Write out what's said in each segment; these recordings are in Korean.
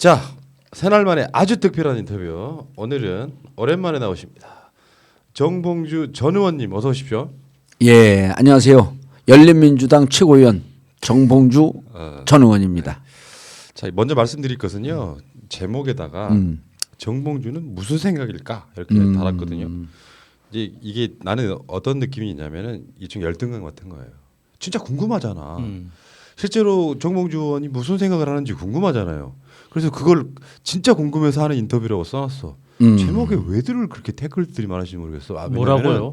자, 새날 만에 아주 특별한 인터뷰. 오늘은 오랜만에 나오십니다. 정봉주 전 의원님 어서 오십시오. 예, 안녕하세요. 열린민주당 최고위원 정봉주 전 의원입니다. 자, 먼저 말씀드릴 것은요. 제목에다가 정봉주는 무슨 생각일까 이렇게 달았거든요. 이제 이게 나는 어떤 느낌이 있냐면은 일종 열등감 같은 거예요. 진짜 궁금하잖아. 실제로 정봉주 의원이 무슨 생각을 하는지 궁금하잖아요. 그래서 그걸 진짜 궁금해서 하는 인터뷰라고 써놨어. 제목에 왜들 그렇게 태클들이 많으신지 모르겠어. 뭐라고요?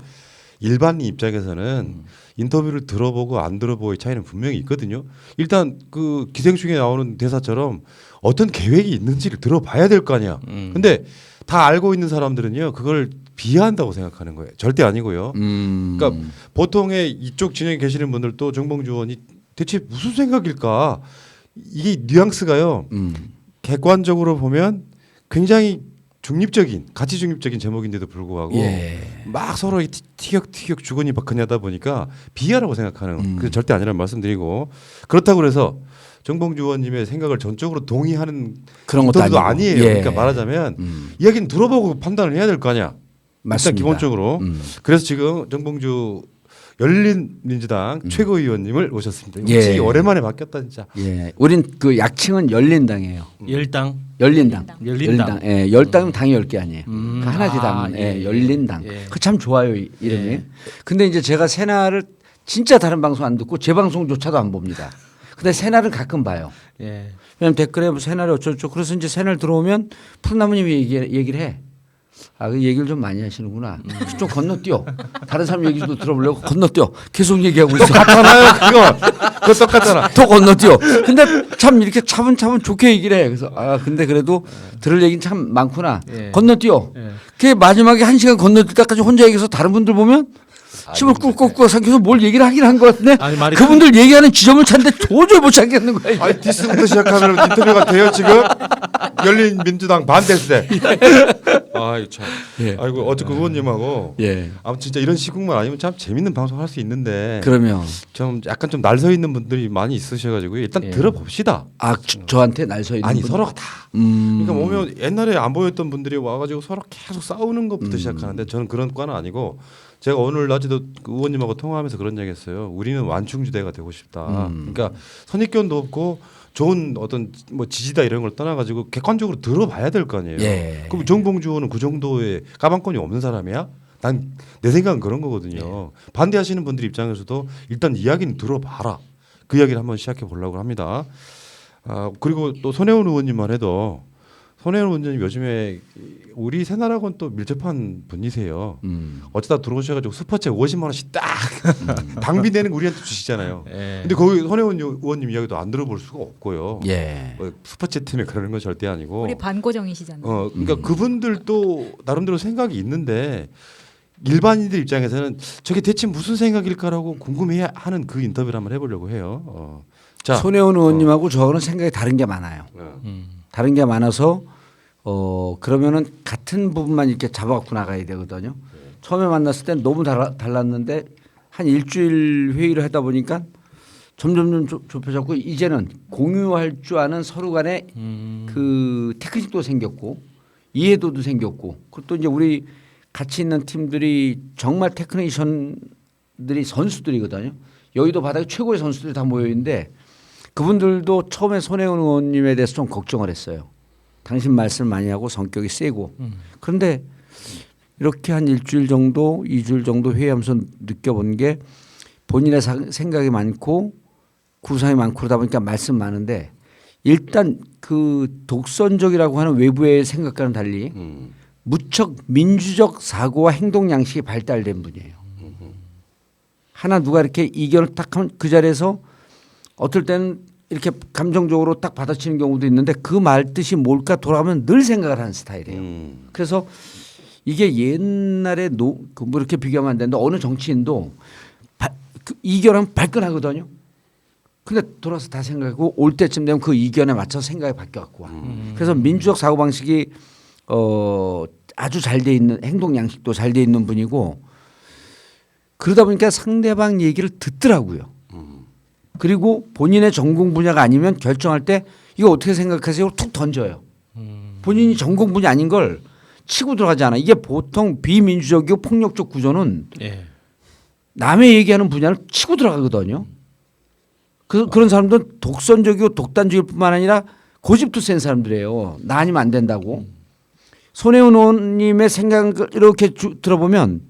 일반인 입장에서는 인터뷰를 들어보고 안 들어보고의 차이는 분명히 있거든요. 일단 그 기생충에 나오는 대사처럼 어떤 계획이 있는지를 들어봐야 될 거 아니야. 근데 다 알고 있는 사람들은요 그걸 비하한다고 생각하는 거예요. 절대 아니고요. 그러니까 보통의 이쪽 진영에 계시는 분들도 정봉주 의원이 대체 무슨 생각일까? 이게 뉘앙스가요. 객관적으로 보면 굉장히 중립적인 가치 중립적인 제목인데도 불구하고 막 서로 티격태격 주거니받거니 하다 보니까 비하라고 생각하는 그게 절대 아니라는 말씀드리고 그렇다고 그래서 정봉주 의원님의 생각을 전적으로 동의하는 그런 것도 인터뷰도 아니고. 아니에요. 예. 그러니까 말하자면 이야기는 들어보고 판단을 해야 될 거 아니야. 일단 맞습니다. 기본적으로 그래서 지금 정봉주 열린민주당 최고위원님을 모셨습니다. 예. 오랜만에 바뀌었다 진짜. 예, 우린 그 약칭은 열린당이에요. 열당. 열린당. 열린당. 예, 열당은 당이 10개 아니에요. 그 하나지 당은 예. 열린당. 예. 그 참 좋아요 이름이. 예. 근데 이제 제가 새날을 진짜 다른 방송 안 듣고 제 방송조차도 안 봅니다. 근데 새날은 가끔 봐요. 예. 왜냐면 댓글에 뭐 새날이 어쩌고저쩌고 그래서 이제 새날 들어오면 푸른나무님이 얘기를 해. 아, 그 얘기를 좀 많이 하시는구나. 좀 건너뛰어. 다른 사람 얘기도 들어보려고 건너뛰어. 계속 얘기하고 있어. 똑같잖아요 그거 똑같잖아. 더 건너뛰어. 근데 참 이렇게 차분차분 좋게 얘기를 해. 그래서 아 근데 그래도 들을 얘기는 참 많구나. 예. 건너뛰어. 예. 그게 마지막에 1시간 건너뛸 때까지 혼자 얘기해서 다른 분들 보면 침을 꿀꺽꿀꺽 삼켜서 뭘 얘기를 하긴 한 것 같은데 아니, 말이 그분들 얘기하는 지점을 찾는데 도저히 못 찾겠는 거야. 이게. 아니 디스부터 시작하면 인터뷰가 돼요 지금 열린민주당 반대세. 아이 참. 예. 아이고 어쨌든 의원님하고 예. 아무튼 진짜 이런 시국만 아니면 참 재밌는 방송 할 수 있는데 그러면 좀 약간 좀 날 서 있는 분들이 많이 있으셔가지고 일단 예. 들어봅시다. 아 저한테 날 서 있는 아니 분? 서로가 다. 그러니까 오면 옛날에 안 보였던 분들이 와가지고 서로 계속 싸우는 것부터 시작하는데 저는 그런 과는 아니고 제가 오늘 낮에도 그 의원님하고 통화하면서 그런 얘기했어요. 우리는 완충주대가 되고 싶다. 그러니까 선입견도 없고 좋은 어떤 뭐 지지다 이런 걸 떠나가지고 객관적으로 들어봐야 될 거 아니에요. 예. 그럼 정봉주 의원은 그 정도의 까방권이 없는 사람이야? 난 내 생각은 그런 거거든요. 반대하시는 분들 입장에서도 일단 이야기는 들어봐라. 그 이야기를 한번 시작해 보려고 합니다. 아, 그리고 또 손혜원 의원님만 해도 손혜원 의원님 요즘에 우리 새나라하고는 또 밀접한 분이세요. 어쩌다 들어오셔가지고 스포츠에 50만 원씩 딱 당비되는 거 우리한테 주시잖아요. 예. 근데 거기 손혜원 의원님 이야기도 안 들어볼 수가 없고요. 예. 스포츠 팀에 그러는 건 절대 아니고. 우리 반고정이시잖아요. 그러니까 그분들도 나름대로 생각이 있는데 일반인들 입장에서는 저게 대체 무슨 생각일까라고 궁금해하는 그 인터뷰를 한번 해보려고 해요. 자, 손혜원 의원님하고 저하고는 생각이 다른 게 많아요. 음. 다른 게 많아서 그러면은 같은 부분만 이렇게 잡아갖고 나가야 되거든요. 처음에 만났을 땐 너무 달랐는데 한 일주일 회의를 하다 보니까 점점 좁혀졌고 이제는 공유할 줄 아는 서로 간에 그 테크닉도 생겼고 이해도도 생겼고 그리고 또 이제 우리 같이 있는 팀들이 정말 테크니션들이 선수들이거든요. 여의도 바닥에 최고의 선수들이 다 모여 있는데 그분들도 처음에 손혜원 의원님에 대해서 좀 걱정을 했어요. 당신 말씀 많이 하고 성격이 세고 그런데 이렇게 한 일주일 정도 2주일 정도 회의하면서 느껴본 게 본인의 생각이 많고 구상이 많고 그러다 보니까 말씀 많은데 일단 그 독선적이라고 하는 외부의 생각과는 달리 무척 민주적 사고와 행동 양식이 발달된 분이에요. 하나 누가 이렇게 이견을 딱 하면 그 자리에서 어떨 때는 이렇게 감정적으로 딱 받아치는 경우도 있는데 그 말 뜻이 뭘까 돌아가면 늘 생각을 하는 스타일이에요. 그래서 이게 옛날에 뭐 이렇게 비교하면 안 되는데 어느 정치인도 그 이견하면 발끈하거든요. 근데 돌아서 다 생각하고 올 때쯤 되면 그 이견에 맞춰서 생각이 바뀌어 갖고 와. 그래서 민주적 사고 방식이 아주 잘 돼 있는 행동 양식도 잘 돼 있는 분이고 그러다 보니까 상대방 얘기를 듣더라고요. 그리고 본인의 전공 분야가 아니면 결정할 때 이거 어떻게 생각하세요? 툭 던져요. 본인이 전공 분이 아닌 걸 치고 들어가지 않아. 이게 보통 비민주적이고 폭력적 구조는 예. 남의 얘기하는 분야를 치고 들어가거든요. 그런 사람들은 독선적이고 독단적일 뿐만 아니라 고집도 센 사람들이에요. 나 아니면 안 된다고. 손혜원 의원님의 생각을 이렇게 들어보면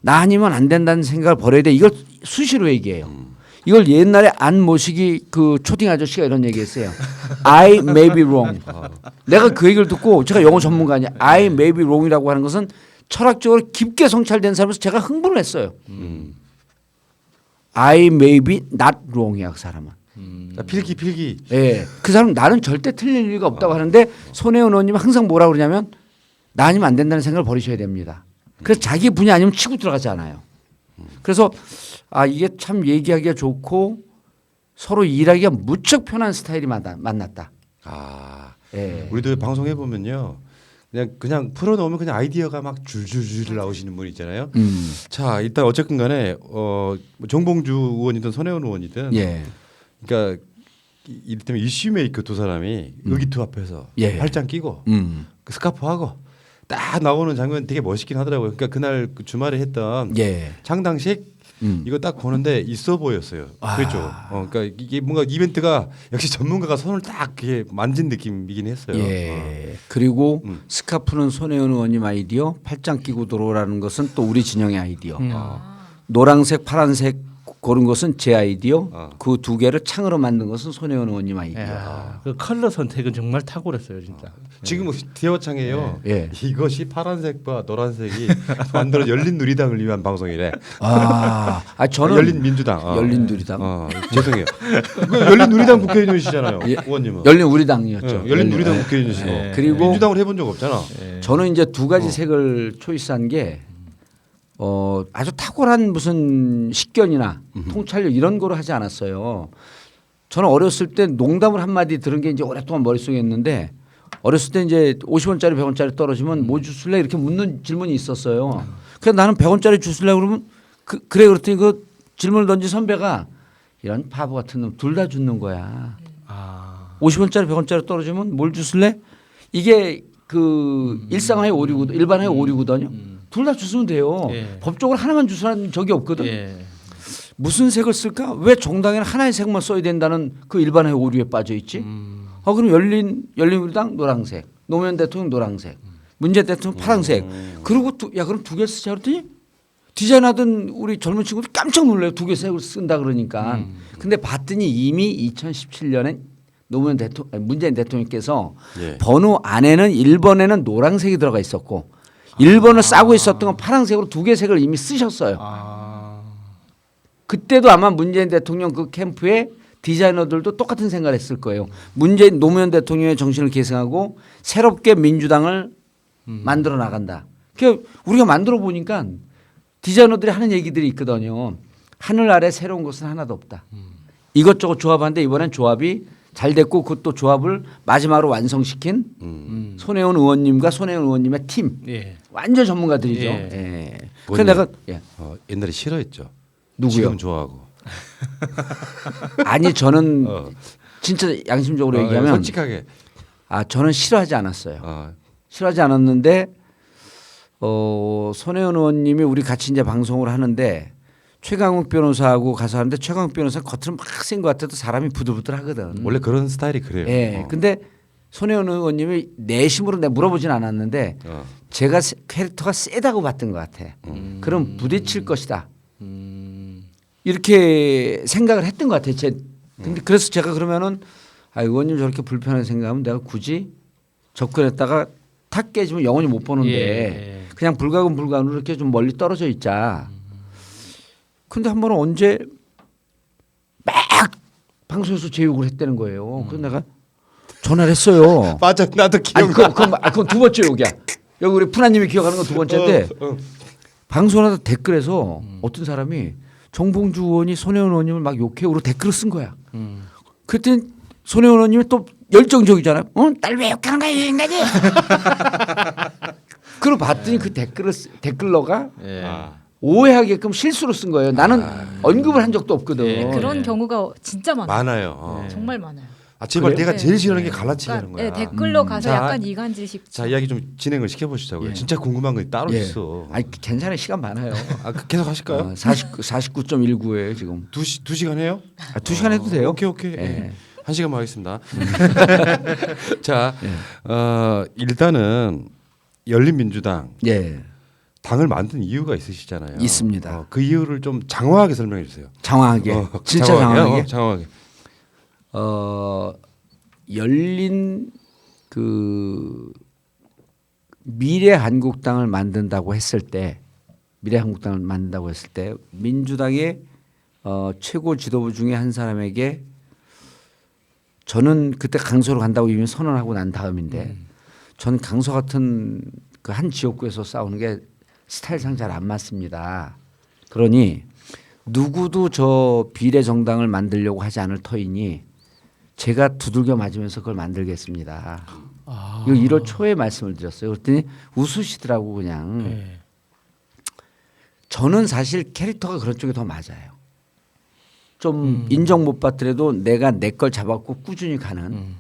나 아니면 안 된다는 생각을 버려야 돼. 이걸 수시로 얘기해요. 이걸 옛날에 안모식이 그 초딩 아저씨가 이런 얘기했어요. I may be wrong. 내가 그 얘기를 듣고 제가 영어 전문가 아니야. I may be wrong이라고 하는 것은 철학적으로 깊게 성찰된 사람에서 제가 흥분을 했어요. I may be not wrong이야 그 사람은. 필기. 예, 그 사람 나는 절대 틀릴 리가 없다고 하는데 손혜원 의원님은 항상 뭐라 그러냐면 나 아니면 안 된다는 생각을 버리셔야 됩니다. 그래서 자기 분야 아니면 치고 들어가지 않아요. 그래서 이게 참 얘기하기가 좋고 서로 일하기가 무척 편한 스타일이 만났다. 예. 우리도 방송해 보면요. 그냥 풀어놓으면 그냥 아이디어가 막 줄줄줄 나오시는 분 있잖아요. 자 일단 어쨌든 간에 정봉주 의원이든 손혜원 의원이든 예. 그러니까 이를테면 이슈메이커 두 사람이 의기투합해서 예. 팔짱 끼고 그 스카프하고 딱 나오는 장면 되게 멋있긴 하더라고요. 그러니까 그날 그 주말에 했던 예. 창당식 이거 딱 보는데 있어 보였어요. 그렇죠. 그러니까 이게 뭔가 이벤트가 역시 전문가가 손을 딱 이렇게 만진 느낌이긴 했어요. 예. 그리고 스카프는 손혜원 의원님 아이디어, 팔짱 끼고 들어오라는 것은 또 우리 진영의 아이디어. 노란색, 파란색 고른 것은 제 아이디어. 그 두 개를 창으로 만든 것은 손혜원 의원님 아이디어. 그 컬러 선택은 정말 탁월했어요, 진짜. 지금 대화창에요. 예. 이것이 파란색과 노란색이 만들어 열린 누리당을 위한 방송이래. 저는 열린 민주당. 열린 누리당. 죄송해요. 그 열린 누리당 국회의원이시잖아요, 예. 의원님은. 열린 우리당이었죠. 예, 열린 누리당 국회의원이시고. 그리고 민주당을 해본 적 없잖아. 저는 이제 두 가지 색을 초이스한 게 아주 탁월한 무슨 식견이나 통찰력 이런 거로 하지 않았어요. 저는 어렸을 때 농담을 한마디 들은 게 이제 오랫동안 머릿속에 있는데 어렸을 때 이제 50원짜리 100원짜리 떨어지면 뭐 주술래 이렇게 묻는 질문이 있었어요. 그래서 나는 100원짜리 주술래 그러면 그래 그랬더니 그 질문을 던진 선배가 이런 바보 같은 놈 둘 다 주는 거야. 50원짜리 100원짜리 떨어지면 뭘 주술래? 이게 그 일상화의 오류고 일반화의 오류거든요. 둘 다 주시면 돼요. 예. 법적으로 하나만 주소라는 적이 없거든. 예. 무슨 색을 쓸까? 왜 정당에는 하나의 색만 써야 된다는 그 일반화의 오류에 빠져 있지? 그럼 열린우리당 노란색, 노무현 대통령 노란색, 문재인 대통령 파란색. 그리고 그럼 두 개 쓰자 그랬더니 디자인하던 우리 젊은 친구들 깜짝 놀래요. 두 개 색을 쓴다 그러니까. 근데 봤더니 이미 2017년에 문재인 대통령께서 예. 번호 안에는 1번에는 노란색이 들어가 있었고 1번을 싸고 있었던 건 파란색으로 두 개 색을 이미 쓰셨어요. 그때도 아마 문재인 대통령 그 캠프에 디자이너들도 똑같은 생각을 했을 거예요. 노무현 대통령의 정신을 계승하고 새롭게 민주당을 만들어 나간다. 그러니까 우리가 만들어 보니까 디자이너들이 하는 얘기들이 있거든요. 하늘 아래 새로운 것은 하나도 없다. 이것저것 조합하는데 이번엔 조합이 잘 됐고 그것도 조합을 마지막으로 완성시킨 손혜원 의원님과 손혜원 의원님의 팀. 예. 완전 전문가들이죠. 예. 예. 그래 내가 옛날에 싫어했죠. 누구요? 지금 좋아하고. 아니 저는 진짜 양심적으로 얘기하면 솔직하게. 저는 싫어하지 않았어요. 싫어하지 않았는데 손혜원 의원님이 우리 같이 이제 방송을 하는데 최강욱 변호사하고 가서 하는데 최강욱 변호사 겉으로 막 센 것 같아도 사람이 부들부들하거든. 원래 그런 스타일이 그래요. 예. 근데 손혜원 의원님이 내심으로 내가 물어보진 않았는데 제가 캐릭터가 세다고 봤던 것 같아. 그럼 부딪힐 것이다. 이렇게 생각을 했던 것 같아. 근데 그래서 제가 그러면은 의원님 저렇게 불편하게 생각하면 내가 굳이 접근했다가 탁 깨지면 영원히 못 보는데 예. 그냥 불가근불가근으로 이렇게 좀 멀리 떨어져 있자. 근데 한 번은 언제 막 방송에서 제욕을 했다는 거예요. 그래서 내가 전화를 했어요. 맞아, 나도 기억나. 그건 두 번째 욕이야. 여기 우리 푸나님이 기억하는 건 두 번째인데 방송하다 댓글에서 어떤 사람이 정봉주 의원이 손혜원 의원님을 막 욕해 우로 댓글을 쓴 거야. 그랬더니 손혜원 의원님이 또 열정적이잖아요. 날 왜 욕하는 거야 이 인간이. 그걸 봤더니 그 댓글러가 오해하게끔 실수로 쓴 거예요. 나는 언급을 한 적도 없거든. 그런 경우가 진짜 많아요. 많아요. 정말 많아요. 아 제발 그래요? 내가 제일 네. 싫어하는 게 갈라치기 하는 거야. 네, 댓글로 가서 자, 약간 이간질식. 자 이야기 좀 진행을 시켜보시자고요. 예. 진짜 궁금한 거 따로 예. 있어. 아니 괜찮아요. 시간 많아요. 계속 하실까요? 49.19예요 지금. 두 시간 해요? 2시간 해도 돼요. 오케이. 예. 예. 1시간만 하겠습니다. 자, 일단은 열린민주당 예. 당을 만든 이유가 있으시잖아요. 있습니다. 그 이유를 좀 장황하게 설명해 주세요. 장황하게. 진짜 장황하게. 장황하게. 열린 그 미래한국당을 만든다고 했을 때 민주당의 최고 지도부 중에 한 사람에게 저는 그때 강서로 간다고 이미 선언하고 난 다음인데 저는 강서 같은 그 한 지역구에서 싸우는 게 스타일상 잘 안 맞습니다. 그러니 누구도 저 비례 정당을 만들려고 하지 않을 터이니 제가 두들겨 맞으면서 그걸 만들겠습니다. 이거 1월 초에 말씀을 드렸어요. 그랬더니 웃으시더라고 그냥. 예. 저는 사실 캐릭터가 그런 쪽에 더 맞아요. 좀 인정 못 받더라도 내가 내 걸 잡았고 꾸준히 가는.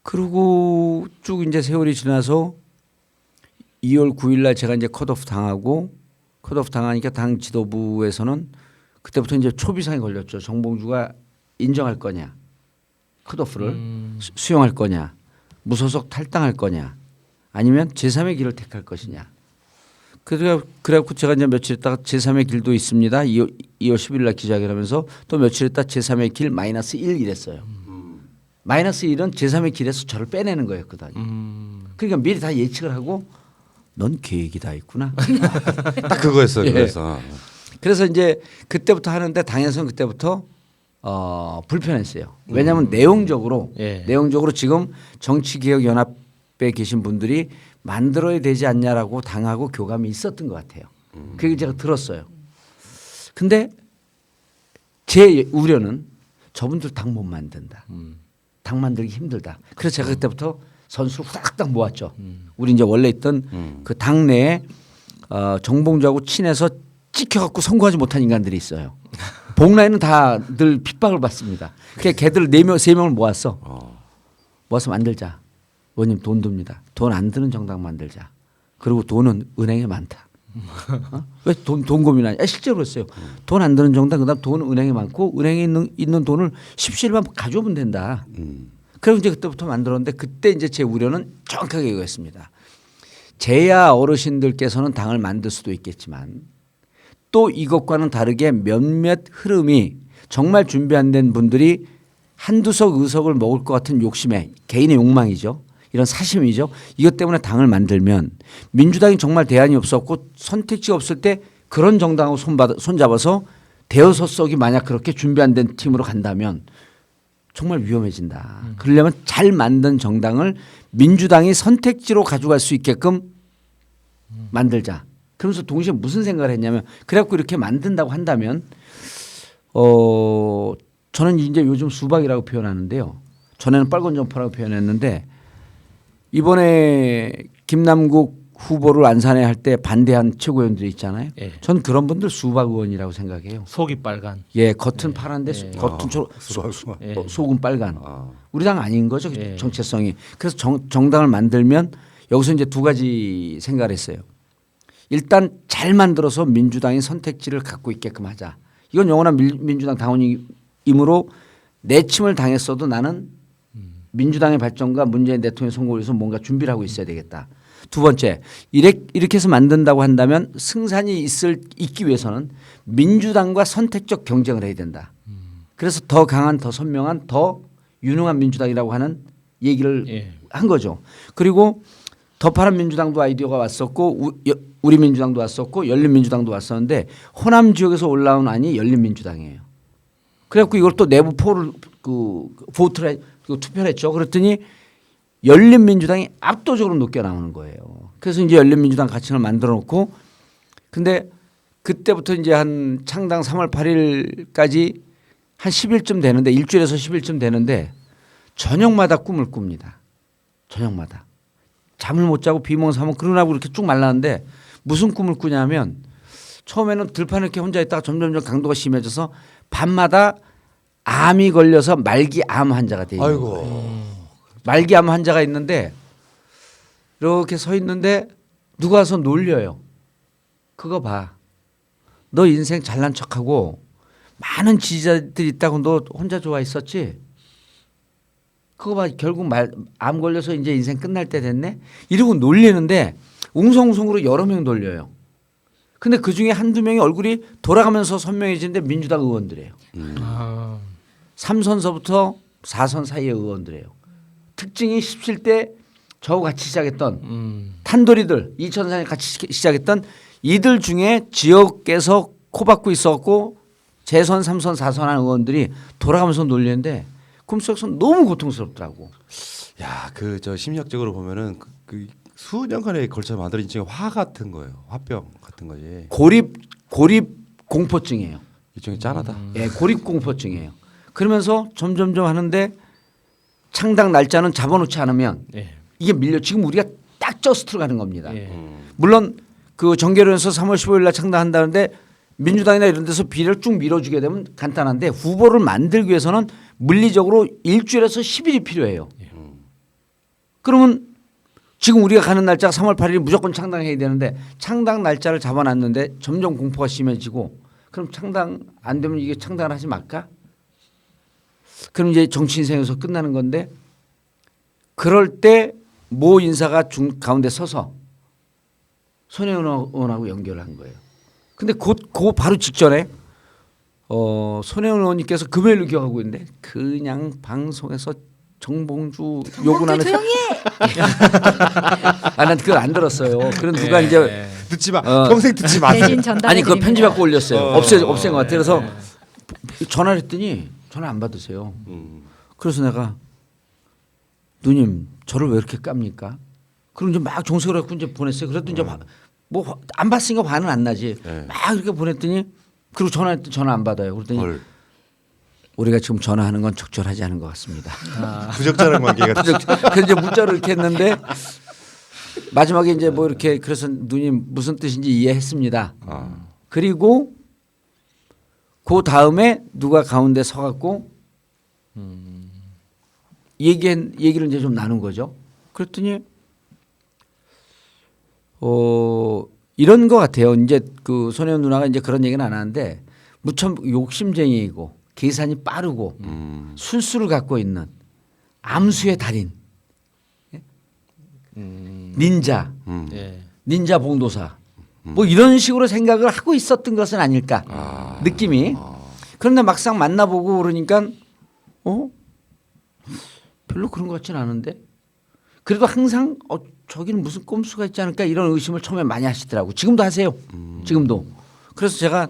그리고 쭉 이제 세월이 지나서 2월 9일 날 제가 이제 컷오프 당하니까 당 지도부에서는 그때부터 이제 초비상이 걸렸죠. 정봉주가 인정할 거냐, 컷오프를 수용할 거냐, 무소속 탈당할 거냐, 아니면 제3의 길을 택할 것이냐. 그래갖고 제가 이제 며칠 있다가 제3의 길도 있습니다. 2월 10일 날 기자회견하면서 또 며칠 있다 제3의 길 -1 이랬어요. -1은 제3의 길에서 저를 빼내는 거였거든요. 그러니까 미리 다 예측을 하고 넌 계획이 다 있구나. 딱 그거였어요. 예. 그래서 이제 그때부터 하는데 당에서는 그때부터 불편했어요. 왜냐하면 내용적으로 지금 정치개혁연합에 계신 분들이 만들어야 되지 않냐라고 당하고 교감이 있었던 것 같아요. 그게 제가 들었어요. 근데 제 우려는 저분들 당 못 만든다. 당 만들기 힘들다. 그래서 제가 그때부터 선수를 후닥닥 모았죠. 우리 이제 원래 있던 그 당내에 정봉주하고 친해서 찍혀갖고 선거하지 못한 인간들이 있어요. 복라에는 다 늘 핍박을 받습니다. 그래서 걔들 4명, 3명을 모았어. 모아서 만들자. 의원님 돈 듭니다. 돈 안 드는 정당 만들자. 그리고 돈은 은행에 많다. 왜 돈 고민하냐? 실제로 그랬어요. 돈 안 드는 정당 그다음 돈은 은행에 많고 은행에 있는 돈을 십시일반 가져오면 된다. 그래서 이제 그때부터 만들었는데 그때 이제 제 우려는 정확하게 이거였습니다. 제야 어르신들께서는 당을 만들 수도 있겠지만 또 이것과는 다르게 몇몇 흐름이 정말 준비 안 된 분들이 한두 석 의석을 먹을 것 같은 욕심에 개인의 욕망이죠. 이런 사심이죠. 이것 때문에 당을 만들면 민주당이 정말 대안이 없었고 선택지가 없을 때 그런 정당하고 손잡아서 대여섯 석이 만약 그렇게 준비 안 된 팀으로 간다면 정말 위험해진다. 그러려면 잘 만든 정당을 민주당이 선택지로 가져갈 수 있게끔 만들자. 그러면서 동시에 무슨 생각을 했냐면 그래갖고 이렇게 만든다고 한다면 저는 이제 요즘 수박이라고 표현하는데요. 전에는 빨간 점퍼라고 표현했는데 이번에 김남국 후보를 안산에 할 때 반대한 최고위원들이 있잖아요. 예. 전 그런 분들 수박 의원이라고 생각해요. 속이 빨간. 예, 겉은 파란데 겉은 속은 빨간. 우리 당 아닌 거죠 정체성이. 그래서 정당을 만들면 여기서 이제 두 가지 생각을 했어요. 일단 잘 만들어서 민주당이 선택지를 갖고 있게끔 하자. 이건 영원한 민주당 당원이므로 내침을 당했어도 나는 민주당의 발전과 문재인 대통령 선거를 위해서 뭔가 준비를 하고 있어야 되겠다. 두 번째, 이렇게 해서 만든다고 한다면 승산이 있기 위해서는 민주당과 선택적 경쟁을 해야 된다. 그래서 더 강한, 더 선명한, 더 유능한 민주당이라고 하는 얘기를 한 거죠. 그리고 더 파란 민주당도 아이디어가 왔었고 우리 민주당도 왔었고 열린민주당도 왔었는데 호남 지역에서 올라온 안이 열린민주당이에요. 그래갖고 이걸 또 내부 보트를 투표를 했죠. 그랬더니 열린민주당이 압도적으로 높게 나오는 거예요. 그래서 이제 열린민주당 가칭을 만들어 놓고 근데 그때부터 이제 한 창당 3월 8일까지 한 10일쯤 되는데 일주일에서 10일쯤 되는데 저녁마다 꿈을 꿉니다. 저녁마다. 잠을 못 자고 비몽사몽 그러나고 이렇게 쭉 말랐는데 무슨 꿈을 꾸냐면 처음에는 들판에 이렇게 혼자 있다가 점점점 강도가 심해져서 밤마다 암이 걸려서 말기 암 환자가 돼 있는 아이고. 거예요. 말기 암 환자가 있는데 이렇게 서 있는데 누가 와서 놀려요. 그거 봐. 너 인생 잘난 척하고 많은 지지자들이 있다고 너 혼자 좋아했었지? 그거 봐. 결국 암 걸려서 이제 인생 끝날 때 됐네? 이러고 놀리는데 웅성웅성으로 여러 명 놀려요. 근데 그중에 한두 명이 얼굴이 돌아가면서 선명해지는데 민주당 의원들이에요. 아. 3선서부터 4선 사이의 의원들이에요. 특징이 17대 저하고 같이 시작했던 탄돌이들 2004년에 같이 시작했던 이들 중에 지역에서 코박고 있었고 재선 3선 4선 한 의원들이 돌아가면서 놀리는데 꿈속에서 너무 고통스럽더라고. 야, 그 저 심리학적으로 보면은 그 수년간에 걸쳐 만들어진 지금 화 같은 거예요. 화병 같은 거지. 고립 공포증이에요. 일종의 짠하다. 예, 고립 공포증이에요. 그러면서 점점점 하는데 창당 날짜는 잡아놓지 않으면 예. 이게 밀려 지금 우리가 딱 저스트로 가는 겁니다. 예. 물론 그 정계련에서 3월 15일 날 창당한다는데 민주당이나 이런 데서 비례를 쭉 밀어주게 되면 간단한데 후보를 만들기 위해서는 물리적으로 일주일에서 10일이 필요해요. 그러면 지금 우리가 가는 날짜가 3월 8일이 무조건 창당해야 되는데 창당 날짜를 잡아놨는데 점점 공포가 심해지고 그럼 창당 안 되면 이게 창당을 하지 말까? 그럼 이제 정치 인생에서 끝나는 건데 그럴 때 모 인사가 가운데 서서 손혜원 의원하고 연결한 거예요. 근데 그 바로 직전에 손혜원 의원님께서 금요일로 기억하고 있는데 그냥 방송에서 정봉주 욕을 하는 조용히 해. 아, 난 그걸 안 들었어요. 그런 누가 이제 듣지 마. 평생 듣지 마세요. 대신 전달해 아니 그거 드립니다. 편집하고 올렸어요. 없앤 것 같아. 그래서 전화를 했더니 전화 안 받으세요. 그래서 내가 누님 저를 왜 이렇게 깝니까? 그럼 이제 막 정색을 하고 이제 보냈어요. 그랬더니 이제 뭐 안 봤으니까 반은 안 나지. 네. 막 이렇게 보냈더니 그리고 전화했더니 전화 안 받아요. 그랬더니 헐. 우리가 지금 전화하는 건 적절하지 않은 것 같습니다. 부적절한 관계가. 그래서 이제 문자를 이렇게 했는데 마지막에 이제 뭐 이렇게 그래서 누님 무슨 뜻인지 이해했습니다. 그리고 그 다음에 누가 가운데 서갖고 얘기를 이제 좀 나눈 거죠. 그랬더니 이런 것 같아요. 이제 그 손혜원 누나가 이제 그런 얘기는 안 하는데 무척 욕심쟁이이고 계산이 빠르고 술수를 갖고 있는 암수의 달인, 닌자, 예. 닌자 봉도사 뭐 이런 식으로 생각을 하고 있었던 것은 아닐까 느낌이. 그런데 막상 만나보고 그러니까 별로 그런 것 같지는 않은데 그래도 항상 저기는 무슨 꼼수가 있지 않을까 이런 의심을 처음에 많이 하시더라고. 지금도 하세요. 지금도. 그래서 제가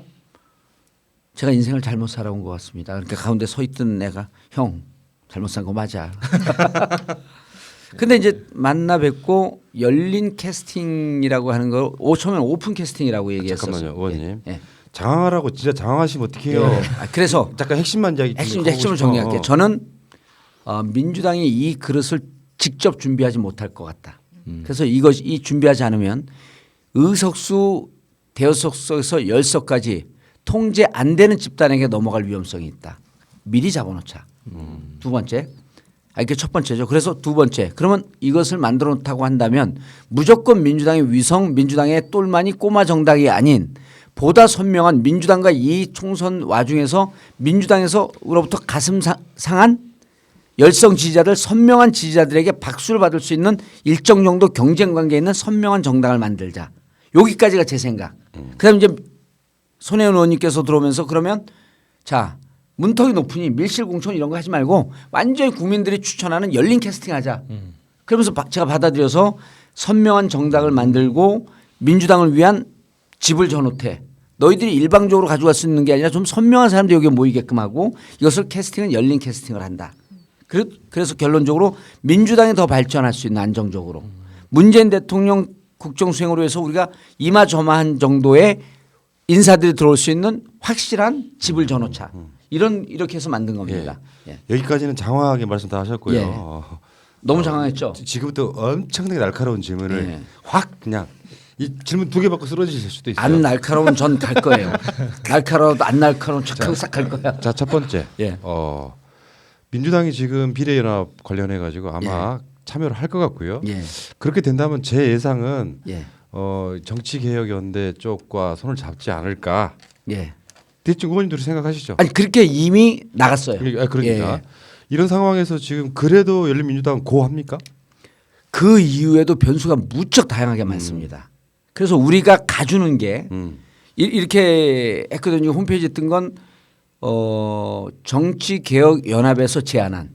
인생을 잘못 살아온 것 같습니다. 그러니까 가운데 서 있던 애가 형 잘못 산 거 맞아. 근데 이제 만나 뵙고 열린 캐스팅이라고 하는 거 처음에는 오픈 캐스팅이라고 얘기했었어요. 잠깐만요, 의원님. 예. 장황하라고 진짜 장황하시면 어떡해요. 예. 그래서 잠깐 핵심만 이야기. 핵심을 정리할게요. 저는 민주당이 이 그릇을 직접 준비하지 못할 것 같다. 그래서 이 준비하지 않으면 의석수 대여석에서 10석까지 통제 안 되는 집단에게 넘어갈 위험성이 있다. 미리 잡아놓자. 두 번째. 이게 첫 번째죠. 그래서 두 번째. 그러면 이것을 만들어 놓다고 한다면 무조건 민주당의 위성, 민주당의 똘마니 꼬마 정당이 아닌 보다 선명한 민주당과 이 총선 와중에서 민주당에서로부터 가슴 상한 열성 지지자들 선명한 지지자들에게 박수를 받을 수 있는 일정 정도 경쟁 관계에 있는 선명한 정당을 만들자. 여기까지가 제 생각. 그다음에 이제 손혜원 의원님께서 들어오면서 그러면 자 문턱이 높으니 밀실공천 이런 거 하지 말고 완전히 국민들이 추천하는 열린 캐스팅하자. 그러면서 제가 받아들여서 선명한 정당을 만들고 민주당을 위한 집을 전호태. 너희들이 일방적으로 가져갈 수 있는 게 아니라 좀 선명한 사람들이 여기에 모이게끔 하고 이것을 캐스팅은 열린 캐스팅을 한다. 그래서 결론적으로 민주당이 더 발전할 수 있는 안정적으로 문재인 대통령 국정수행으로 해서 우리가 이마저마한 정도의 인사들이 들어올 수 있는 확실한 집을 전호차 이렇게 해서 만든 겁니다. 예. 여기까지는 장황하게 말씀 다 하셨고요. 예. 너무 장황했죠. 지금부터 엄청나게 날카로운 질문을 예. 확 그냥 이 질문 두 개 받고 쓰러지실 수도 있어요. 안 날카로운 전 갈 거예요. 날카로워도 안 날카로운 척하고 싹 갈 거야. 자, 첫 번째. 예. 민주당이 지금 비례연합 관련해 가지고 아마 참여를 할 것 같고요. 예. 그렇게 된다면 제 예상은 예. 정치개혁연대 쪽과 손을 잡지 않을까. 예. 대충 의원님들이 생각하시죠. 아니 그렇게 이미 나갔어요. 그러니까 예. 이런 상황에서 지금 그래도 열린민주당은 고합니까? 그 이후에도 변수가 무척 다양하게 많습니다. 그래서 우리가 가주는 게 이렇게 했거든요. 홈페이지에 뜬 건 정치개혁연합에서 제안한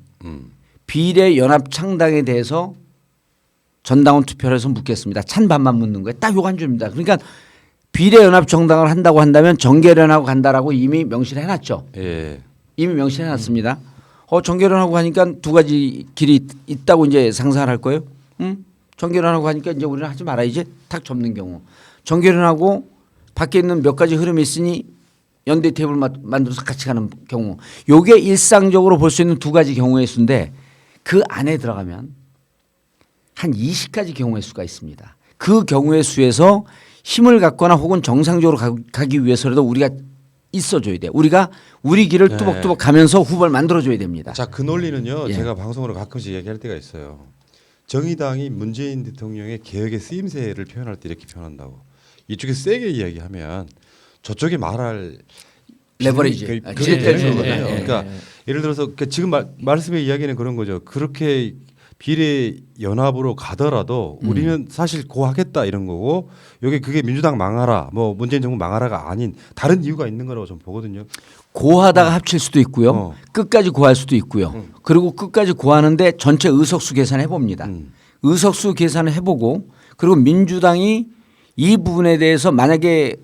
비례연합 창당에 대해서 전당원 투표를 해서 묻겠습니다. 찬반만 묻는 거예요. 딱 요거 한 줄입니다. 그러니까 비례연합 정당을 한다고 한다면 정계련하고 간다라고 이미 명시를 해놨죠. 예. 이미 명시해놨습니다. 정계련하고 하니까 두 가지 길이 있다고 이제 상상을 할 거예요. 정계련하고 하니까 이제 우리는 하지 말아야지 탁 접는 경우. 정계련하고 밖에 있는 몇 가지 흐름이 있으니 연대 테이블 만들어서 같이 가는 경우. 요게 일상적으로 볼 수 있는 두 가지 경우의 수인데 그 안에 들어가면 한 20가지 경우의 수가 있습니다. 그 경우의 수에서 힘을 갖거나 혹은 정상적으로 가기 위해서라도 우리가 있어줘야 돼요. 우리가 우리 길을 뚜벅뚜벅 가면서 후보를 만들어줘야 됩니다. 자, 그 논리는요. 예. 제가 방송으로 가끔씩 얘기할 때가 있어요. 정의당이 문재인 대통령의 개혁의 쓰임새를 표현할 때 이렇게 표현한다고. 이쪽에 세게 이야기하면 저쪽에 말할 레버리지. 그게 되는 거거든요. 예. 그러니까 예를 들어서 그러니까 지금 말씀의 이야기는 그런 거죠. 그렇게 비례 연합으로 가더라도 우리는 사실 고하겠다 이런 거고 여기 그게 민주당 망하라 뭐 문재인 정부 망하라가 아닌 다른 이유가 있는 거라고 저는 보거든요. 고하다가 합칠 수도 있고요. 끝까지 고할 수도 있고요. 그리고 끝까지 고하는데 전체 의석수 계산해 봅니다. 의석수 계산을 해보고 그리고 민주당이 이 부분에 대해서 만약에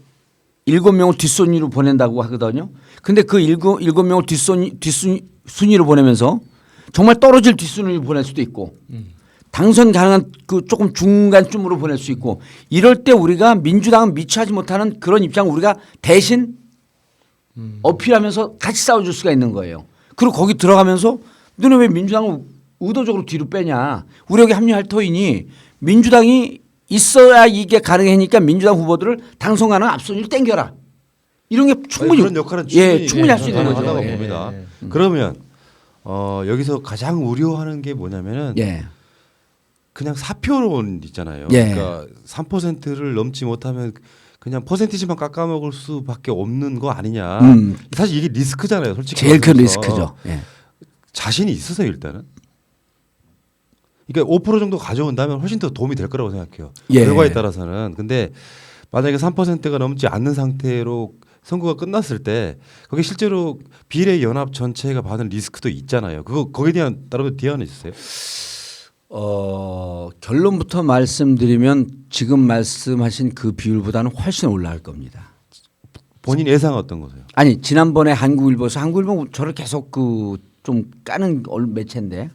7명을 뒷순위로 보낸다고 하거든요. 근데 그 7명을 뒷순위로 보내면서 정말 떨어질 뒷순위로 보낼 수도 있고 당선 가능한 그 조금 중간쯤으로 보낼 수 있고 이럴 때 우리가 민주당은 미처하지 못하는 그런 입장을 우리가 대신 어필하면서 같이 싸워줄 수가 있는 거예요. 그리고 거기 들어가면서 너는 왜 민주당을 의도적으로 뒤로 빼냐. 우리 여기 합류할 터이니 민주당이 있어야 이게 가능하니까 민주당 후보들을 당선 가능한 앞순위로 땡겨라. 이런 게 충분히 그런 역할은 충분히 할 수 있는 거죠. 가능하다고 예. 봅니다. 그러면 여기서 가장 우려하는 게 뭐냐면은 예. 그냥 사표론 있잖아요. 예. 그러니까 3%를 넘지 못하면 그냥 퍼센티지만 깎아먹을 수밖에 없는 거 아니냐. 사실 이게 리스크잖아요. 솔직히 제일 큰 말해서. 리스크죠. 예. 자신이 있으세요 일단은. 그러니까 5% 정도 가져온다면 훨씬 더 도움이 될 거라고 생각해요. 예. 결과에 따라서는. 근데 만약에 3%가 넘지 않는 상태로 선거가 끝났을 때 거기 실제로 비례 연합 전체가 받은 리스크도 있잖아요. 그거 거기에 대한 따로 대안이 있으세요? 결론부터 말씀드리면 지금 말씀하신 그 비율보다는 훨씬 올라갈 겁니다. 본인 예상 어떤 거세요? 아니 지난번에 한국일보에서 한국일보 저를 계속 그 좀 까는 매체인데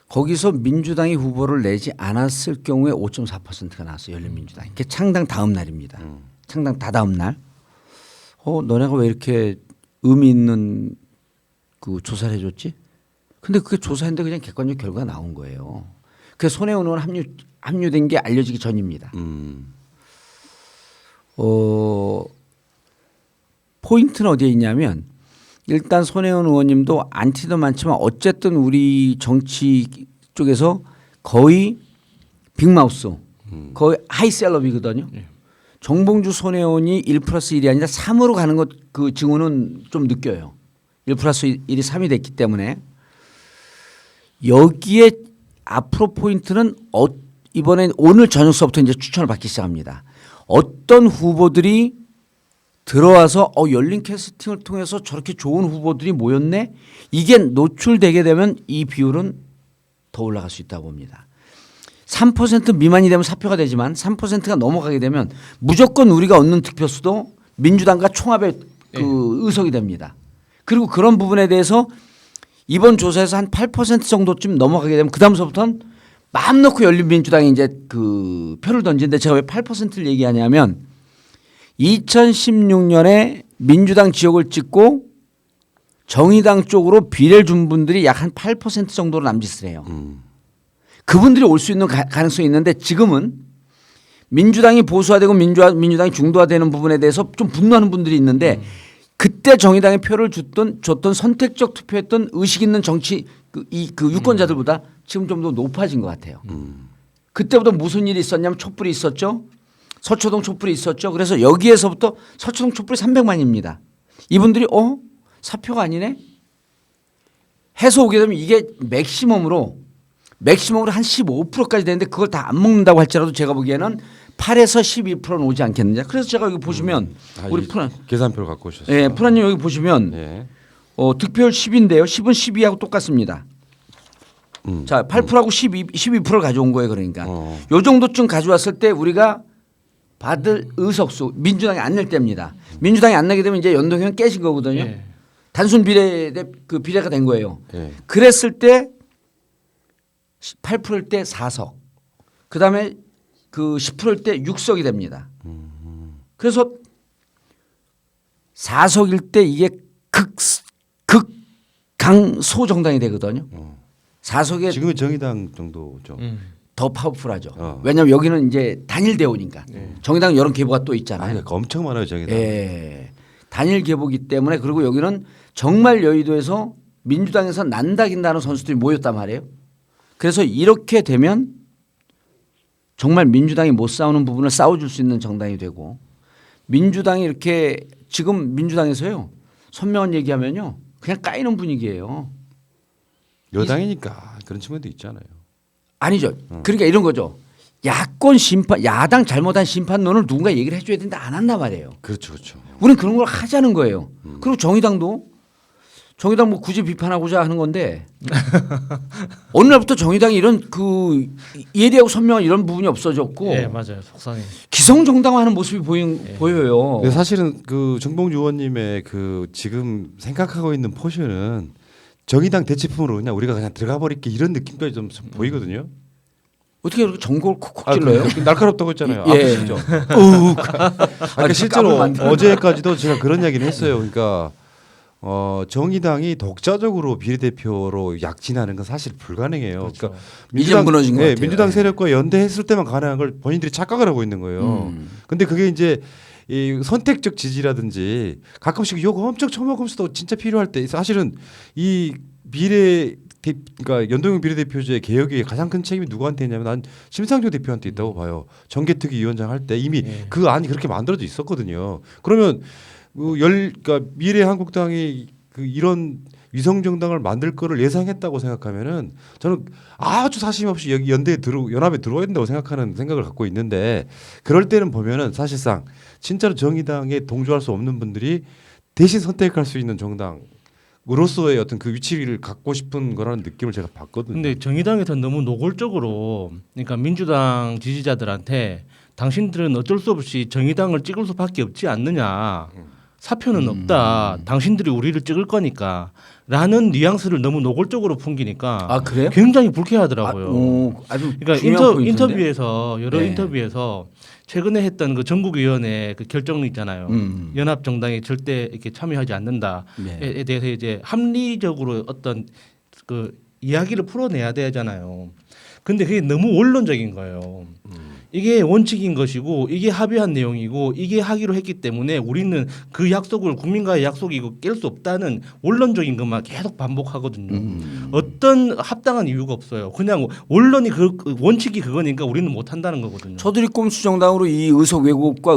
거기서 민주당이 후보를 내지 않았을 경우에 5.4%가 나왔어요. 열린민주당. 이게 창당 다음 날입니다. 창당 다다음 날. 너네가 왜 이렇게 의미 있는 그 조사를 해줬지? 근데 그게 조사했는데 그냥 객관적 결과가 나온 거예요. 그래서 손혜원 의원 합류된 게 알려지기 전입니다. 포인트는 어디에 있냐면 일단 손혜원 의원님도 안티도 많지만 어쨌든 우리 정치 쪽에서 거의 빅마우스, 거의 하이셀럽이거든요. 정봉주 손혜원이 1+1이 아니라 3으로 가는 것 그 증언은 좀 느껴요. 1+1이 3이 됐기 때문에 여기에 앞으로 포인트는 이번에 오늘 저녁서부터 이제 추천을 받기 시작합니다. 어떤 후보들이 들어와서 열린 캐스팅을 통해서 저렇게 좋은 후보들이 모였네. 이게 노출되게 되면 이 비율은 더 올라갈 수 있다고 봅니다. 3% 미만이 되면 사표가 되지만 3%가 넘어가게 되면 무조건 우리가 얻는 득표수도 민주당과 총합의 그 의석이 됩니다. 그리고 그런 부분에 대해서 이번 조사에서 한 8% 정도쯤 넘어가게 되면 그다음서부터는 마음 놓고 열린민주당이 이제 그 표를 던지는데 제가 왜 8%를 얘기하냐면 2016년에 민주당 지역을 찍고 정의당 쪽으로 비례를 준 분들이 약 한 8% 정도로 남짓을 해요. 그분들이 올 수 있는 가능성이 있는데 지금은 민주당이 보수화되고 민주당이 중도화되는 부분에 대해서 좀 분노하는 분들이 있는데 그때 정의당에 표를 줬던 선택적 투표했던 의식 있는 정치 그 유권자들보다 지금 좀 더 높아진 것 같아요. 그때부터 무슨 일이 있었냐면 촛불이 있었죠. 서초동 촛불이 있었죠. 그래서 여기에서부터 서초동 촛불이 300만입니다. 이분들이 사표가 아니네. 해서 오게 되면 이게 맥시멈으로 한 15%까지 되는데 그걸 다 안 먹는다고 할지라도 제가 보기에는 8에서 12%는 오지 않겠느냐. 그래서 제가 여기 보시면 우리 푸란 계산표를 갖고 오셨어요. 예, 푸란님 여기 보시면 예. 득표율 10인데요. 10은 12하고 똑같습니다. 자, 8%하고 12%를 가져온 거예요. 그러니까 요 정도쯤 가져왔을 때 우리가 받을 의석수 민주당이 안 낼 때입니다. 민주당이 안 내게 되면 이제 연동형 깨진 거거든요. 예. 단순 비례가 된 거예요. 예. 그랬을 때 8%일 때 4석. 그다음에 그 10%일 때 6석이 됩니다. 그래서 4석일 때 이게 극강소 정당이 되거든요. 4석에 지금은 정의당 정도죠. 더 파워풀하죠. 왜냐하면 여기는 이제 단일 대우니까. 정의당 여론 계보가 또 있잖아요. 아니, 그러니까 엄청 많아요 정의당. 예. 단일 계보기 때문에 그리고 여기는 정말 여의도에서 민주당에서 난다긴다는 선수들이 모였단 말이에요. 그래서 이렇게 되면 정말 민주당이 못 싸우는 부분을 싸워줄 수 있는 정당이 되고 민주당이 이렇게 지금 민주당에서요. 선명한 얘기하면요. 그냥 까이는 분위기예요. 여당이니까 그런 측면도 있잖아요. 아니죠. 그러니까 이런 거죠. 야권 심판, 야당 잘못한 심판론을 누군가 얘기를 해줘야 되는데 안 한단 말이에요. 그렇죠, 그렇죠. 우리는 그런 걸 하자는 거예요. 그리고 정의당 뭐 굳이 비판하고자 하는 건데 어느 날부터 정의당이 이런 그 예리하고 선명한 이런 부분이 없어졌고 예, 맞아요. 속상해. 기성정당화하는 모습이 보여요. 근데 사실은 그 정봉주 의원님의 그 지금 생각하고 있는 포션은 정의당 대치품으로 그냥 우리가 그냥 들어가 버릴게 이런 느낌까지 좀 보이거든요. 어떻게 그렇게 전곡을 콕콕 찔러요? 날카롭다고 했잖아요. 예. 아프시죠? 그러니까 실제로 어제까지도 제가 그런 이야기를 했어요. 그러니까 정의당이 독자적으로 비례대표로 약진하는 건 사실 불가능해요. 그렇죠. 그러니까 이제 무너진 것 같아요. 민주당 세력과 연대했을 때만 가능한 걸 본인들이 착각을 하고 있는 거예요. 근데 그게 이제 이 선택적 지지라든지 가끔씩 욕 엄청 처먹으면서도 진짜 필요할 때 사실은 이 그러니까 연동형 비례대표제 개혁의 가장 큰 책임이 누구한테 있냐면 난 심상정 대표한테 있다고 봐요. 정개특위 위원장 할 때 이미 그 안이 그렇게 만들어져 있었거든요. 그러면 그러니까 미래한국당이 그 이런 위성 정당을 만들 거를 예상했다고 생각하면은 저는 아주 사심 없이 여기 연합에 들어와야 된다고 생각을 갖고 있는데 그럴 때는 보면은 사실상 진짜로 정의당에 동조할 수 없는 분들이 대신 선택할 수 있는 정당으로서의 어떤 그 위치를 갖고 싶은 거라는 느낌을 제가 받거든요. 근데 정의당에서 너무 노골적으로 그러니까 민주당 지지자들한테 당신들은 어쩔 수 없이 정의당을 찍을 수밖에 없지 않느냐. 사표는 없다. 당신들이 우리를 찍을 거니까. 라는 뉘앙스를 너무 노골적으로 풍기니까 아 그래요? 굉장히 불쾌하더라고요. 아주 그러니까 중요한 포인트인데? 인터뷰에서 여러 네. 인터뷰에서 최근에 했던 그 전국위원회 그 결정 있잖아요. 연합 정당에 절대 이렇게 참여하지 않는다에 네. 대해서 이제 합리적으로 어떤 그 이야기를 풀어내야 되잖아요. 근데 그게 너무 원론적인 거예요. 이게 원칙인 것이고 이게 합의한 내용이고 이게 하기로 했기 때문에 우리는 그 약속을 국민과의 약속이고 깰 수 없다는 원론적인 것만 계속 반복하거든요. 어떤 합당한 이유가 없어요. 그냥 원론이 그 원칙이 그거니까 우리는 못 한다는 거거든요. 저들이 꼼수 정당으로 이 의석 왜곡과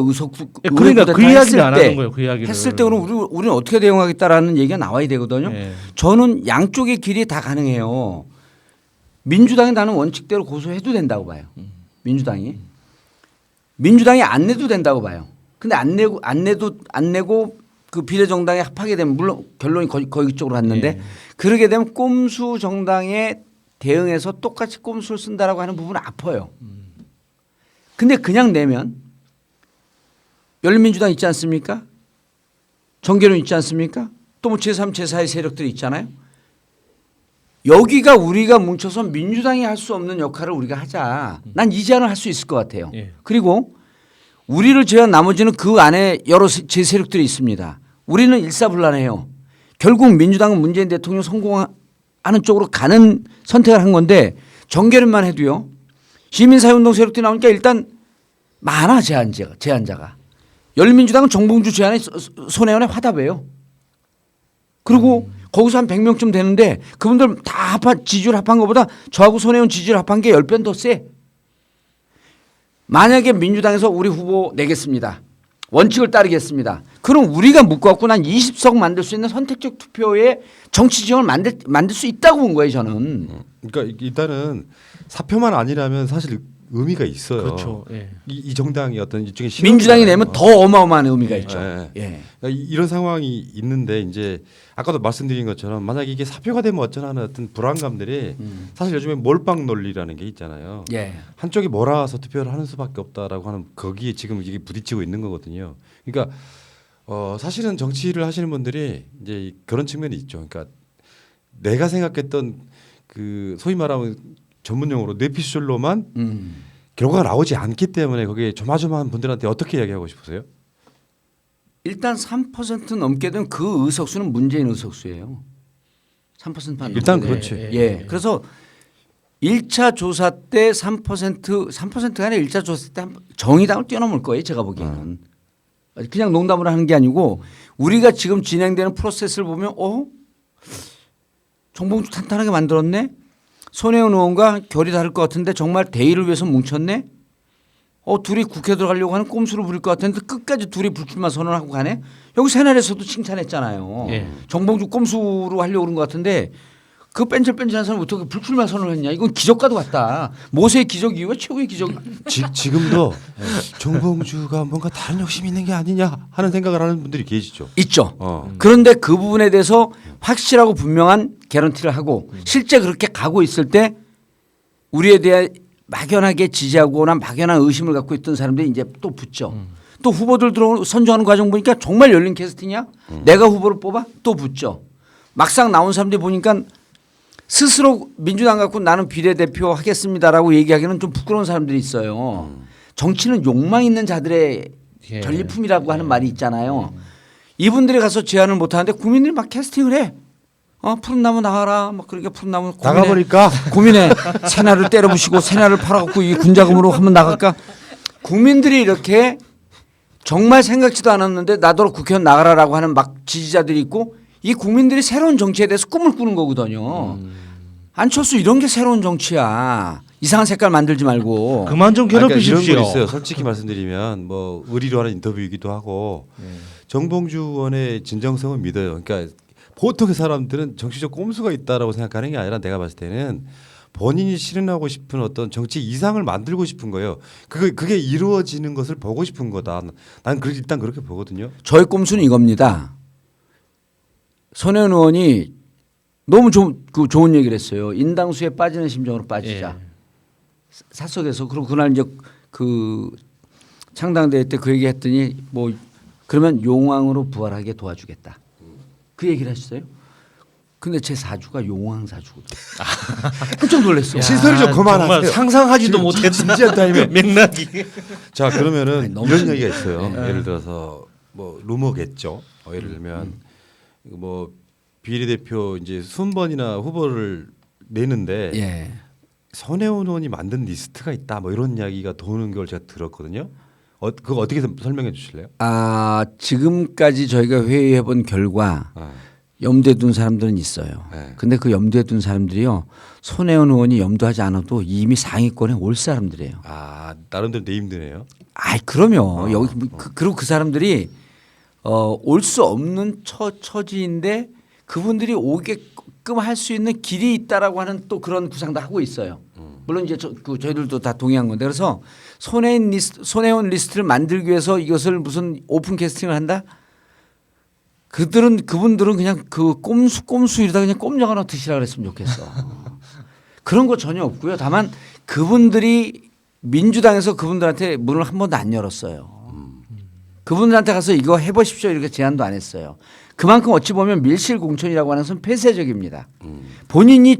그러니까 그 이야기를 안 하는 거예요. 그 이야기를 했을 때 그럼 우리는 어떻게 대응하겠다라는 얘기가 나와야 되거든요. 예. 저는 양쪽의 길이 다 가능해요. 민주당이 나는 원칙대로 고소해도 된다고 봐요. 민주당이 안 내도 된다고 봐요. 근데 안 내고 그 비례정당에 합하게 되면 물론 결론이 거기 쪽으로 갔는데 예. 그러게 되면 꼼수 정당에 대응해서 똑같이 꼼수를 쓴다라고 하는 부분은 아파요. 근데 그냥 내면 열린민주당 있지 않습니까? 정계론 있지 않습니까? 또 뭐 제3, 제4의 세력들이 있잖아요. 여기가 우리가 뭉쳐서 민주당이 할 수 없는 역할을 우리가 하자. 난 이 제안을 할 수 있을 것 같아요. 예. 그리고 우리를 제외한 나머지는 그 안에 여러 제세력들이 있습니다. 우리는 일사불란해요. 결국 민주당은 문재인 대통령 성공하는 쪽으로 가는 선택을 한 건데 정계론만 해도요. 시민사회운동 세력들이 나오니까 일단 많아 제안자가. 열린민주당은 정봉주 제안에 손혜원의 화답이에요. 그리고 거기서 한 100명쯤 되는데 그분들 다 지지율 합한 것보다 저하고 손혜원 지지율 합한 게 10배 더 세. 만약에 민주당에서 우리 후보 내겠습니다. 원칙을 따르겠습니다. 그럼 우리가 묶어갖고 난 20석 만들 수 있는 선택적 투표의 정치 지형을 만들 수 있다고 본 거예요 저는. 그러니까 일단은 사표만 아니라면 사실 의미가 있어요. 그렇죠. 예. 이 정당이 어떤 일종의 민주당이 내면 더 어마어마한 의미가 있죠. 예. 예. 그러니까 이런 상황이 있는데 이제 아까도 말씀드린 것처럼 만약 이게 사표가 되면 어쩌나 하는 어떤 불안감들이 사실 요즘에 몰빵 논리라는 게 있잖아요. 예. 한쪽이 몰아서 투표를 하는 수밖에 없다라고 하는 거기에 지금 이게 부딪히고 있는 거거든요. 그러니까 사실은 정치를 하시는 분들이 이제 그런 측면이 있죠. 그러니까 내가 생각했던 그 소위 말하면 전문용어로 뇌피셜로만 결과가 나오지 않기 때문에 거기에 조마조마한 분들한테 어떻게 이야기하고 싶으세요? 일단 3% 넘게 되면 그 의석수는 문재인 의석수예요. 3%만 일단 넘게 그렇죠. 되면. 예. 그래서 1차 조사 때 3%가 아니라 1차 조사 때 정의당을 뛰어넘을 거예요. 제가 보기에는. 그냥 농담으로 하는 게 아니고 우리가 지금 진행되는 프로세스를 보면 정봉주 탄탄하게 만들었네. 손혜원 의원과 결이 다를 것 같은데 정말 대의를 위해서 뭉쳤네. 둘이 국회 들어가려고 하는 꼼수를 부릴 것 같은데 끝까지 둘이 불출마 선언하고 가네. 여기 새날에서도 칭찬했잖아요. 예. 정봉주 꼼수로 하려고 그런 것 같은데 그 뺀질뺀질한 사람이 어떻게 불출마 선언을 했냐. 이건 기적과도 같다. 모세의 기적 이후에 최고의 기적. 지금도 정봉주가 뭔가 다른 욕심이 있는 게 아니냐 하는 생각을 하는 분들이 계시죠. 있죠. 그런데 그 부분에 대해서 확실하고 분명한 개런티를 하고 실제 그렇게 가고 있을 때 우리에 대해 막연하게 지지하거나 막연한 의심을 갖고 있던 사람들이 이제 또 붙죠. 또 후보들 선정하는 과정 보니까 정말 열린 캐스팅이야? 내가 후보를 뽑아? 또 붙죠. 막상 나온 사람들이 보니까 스스로 민주당 갖고 나는 비례대표 하겠습니다라고 얘기하기는 좀 부끄러운 사람들이 있어요. 정치는 욕망 있는 자들의 예. 전리품이라고 하는 말이 있잖아요. 이분들이 가서 제안을 못 하는데 국민들이 막 캐스팅을 해. 푸른 나무 나와라. 막 그러니까 푸른 나무 나가버릴까? 고민해. 새나를 때려부시고 새나를 팔아갖고 이 군자금으로 한번 나갈까? 국민들이 이렇게 정말 생각지도 않았는데 나더러 국회의원 나가라라고 하는 막 지지자들이 있고 이 국민들이 새로운 정치에 대해서 꿈을 꾸는 거거든요. 안철수 이런 게 새로운 정치야. 이상한 색깔 만들지 말고. 그만 좀 그러니까 괴롭히십시오. 이런 거 있어요. 솔직히 말씀드리면 뭐 의리로 하는 인터뷰이기도 하고 정봉주 의원의 진정성은 믿어요. 그러니까 보통의 사람들은 정치적 꼼수가 있다라고 생각하는 게 아니라 내가 봤을 때는 본인이 실현하고 싶은 어떤 정치 이상을 만들고 싶은 거예요. 그게 이루어지는 것을 보고 싶은 거다. 난 일단 그렇게 보거든요. 저의 꼼수는 이겁니다. 손혜원 의원이 너무 좋은 얘기를 했어요. 인당수에 빠지는 심정으로 빠지자. 예. 사석에서 그리고 그날 이제 그 창당대회 때 그 얘기했더니 뭐 그러면 용왕으로 부활하게 도와주겠다. 그 얘기를 하셨어요. 근데 제 사주가 용왕 사주거든요. 깜짝 놀랐어. 시설이 좀 그만하세요. 정말 상상하지도 못했던 진지한 타임에 맥락이. 자 그러면은 아니, 너무 이런 얘기가 있어요. 예를 들어서 뭐 루머겠죠. 예를 들면 뭐 비례대표 이제 순번이나 후보를 내는데 예. 손혜원 의원이 만든 리스트가 있다. 뭐 이런 이야기가 도는 걸 제가 들었거든요. 그거 어떻게 설명해 주실래요? 지금까지 저희가 회의해 본 결과 염두에 둔 사람들은 있어요. 네. 근데 그 염두에 둔 사람들이요. 손혜원 의원이 염두하지 않아도 이미 상위권에 올 사람들이에요. 나름대로 네임드네요. 그럼요. 여기 그리고 그 사람들이 올 수 없는 처지인데 그분들이 오게끔 할 수 있는 길이 있다라고 하는 또 그런 구상도 하고 있어요. 물론 이제 저희들도 다 동의한 건데 그래서 손혜원 리스트를 만들기 위해서 이것을 무슨 오픈 캐스팅을 한다? 그분들은 그냥 그 꼼수 이러다 그냥 꼼짝 하나 드시라 그랬으면 좋겠어. 그런 거 전혀 없고요. 다만 그분들이 민주당에서 그분들한테 문을 한 번도 안 열었어요. 그분들한테 가서 이거 해보십시오 이렇게 제안도 안 했어요. 그만큼 어찌 보면 밀실공천이라고 하는 것은 폐쇄적입니다. 본인이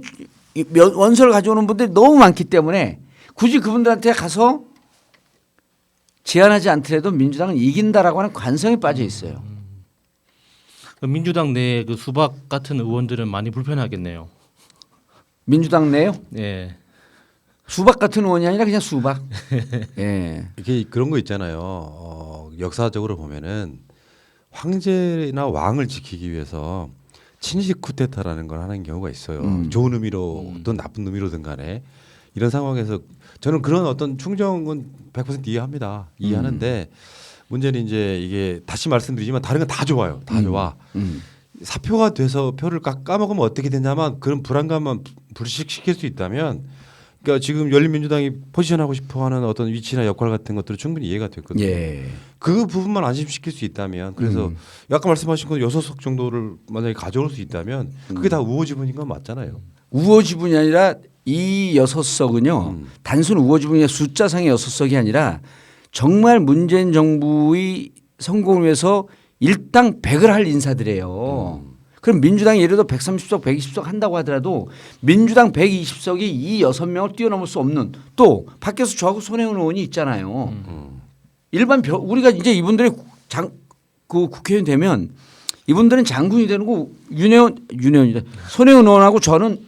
원서를 가져오는 분들이 너무 많기 때문에 굳이 그분들한테 가서 제안하지 않더라도 민주당은 이긴다라고 하는 관성이 빠져 있어요. 민주당 내 그 수박 같은 의원들은 많이 불편하겠네요. 민주당 내요? 예. 수박 같은 의원이 아니라 그냥 수박. 예. 이게 그런 거 있잖아요. 역사적으로 보면은 황제나 왕을 지키기 위해서 친식 쿠데타라는 걸 하는 경우가 있어요. 좋은 의미로든 나쁜 의미로든 간에 이런 상황에서 저는 그런 어떤 충정은 100% 이해합니다. 이해하는데 문제는 이제 이게 다시 말씀드리지만 다른 건 다 좋아요. 다 좋아. 사표가 돼서 표를 까먹으면 어떻게 되냐면 그런 불안감만 불식시킬 수 있다면 그러니까 지금 열린민주당이 포지션하고 싶어하는 어떤 위치나 역할 같은 것들은 충분히 이해가 됐거든요. 예. 그 부분만 안심시킬 수 있다면 그래서 아까 말씀하신 건 6석 정도를 만약에 가져올 수 있다면 그게 다 우호지분인 건 맞잖아요. 우호지분이 아니라 이 6석은요. 단순 우호지분의 숫자상의 6석이 아니라 정말 문재인 정부의 성공을 위해서 일당 100을 할 인사들이에요. 그럼 민주당이 예를 들어 130석, 120석 한다고 하더라도 민주당 120석이 이 6명을 뛰어넘을 수 없는 또 밖에서 저하고 손혜원 의원이 있잖아요. 우리가 이제 이분들이 그 국회의원 되면 이분들은 장군이 되는 거 윤혜원이다. 손혜원 의원하고 저는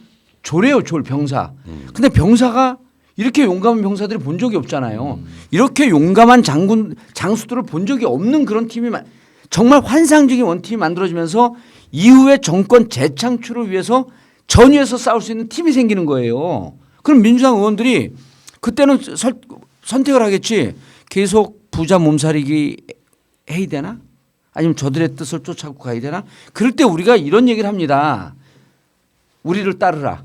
조래요, 병사. 근데 병사가 이렇게 용감한 병사들이 본 적이 없잖아요. 이렇게 용감한 장수들을 본 적이 없는 그런 팀이 정말 환상적인 원팀이 만들어지면서 이후에 정권 재창출을 위해서 전위에서 싸울 수 있는 팀이 생기는 거예요. 그럼 민주당 의원들이 그때는 선택을 하겠지. 계속 부자 몸살이기 해야 되나? 아니면 저들의 뜻을 쫓아가고 가야 되나? 그럴 때 우리가 이런 얘기를 합니다. 우리를 따르라.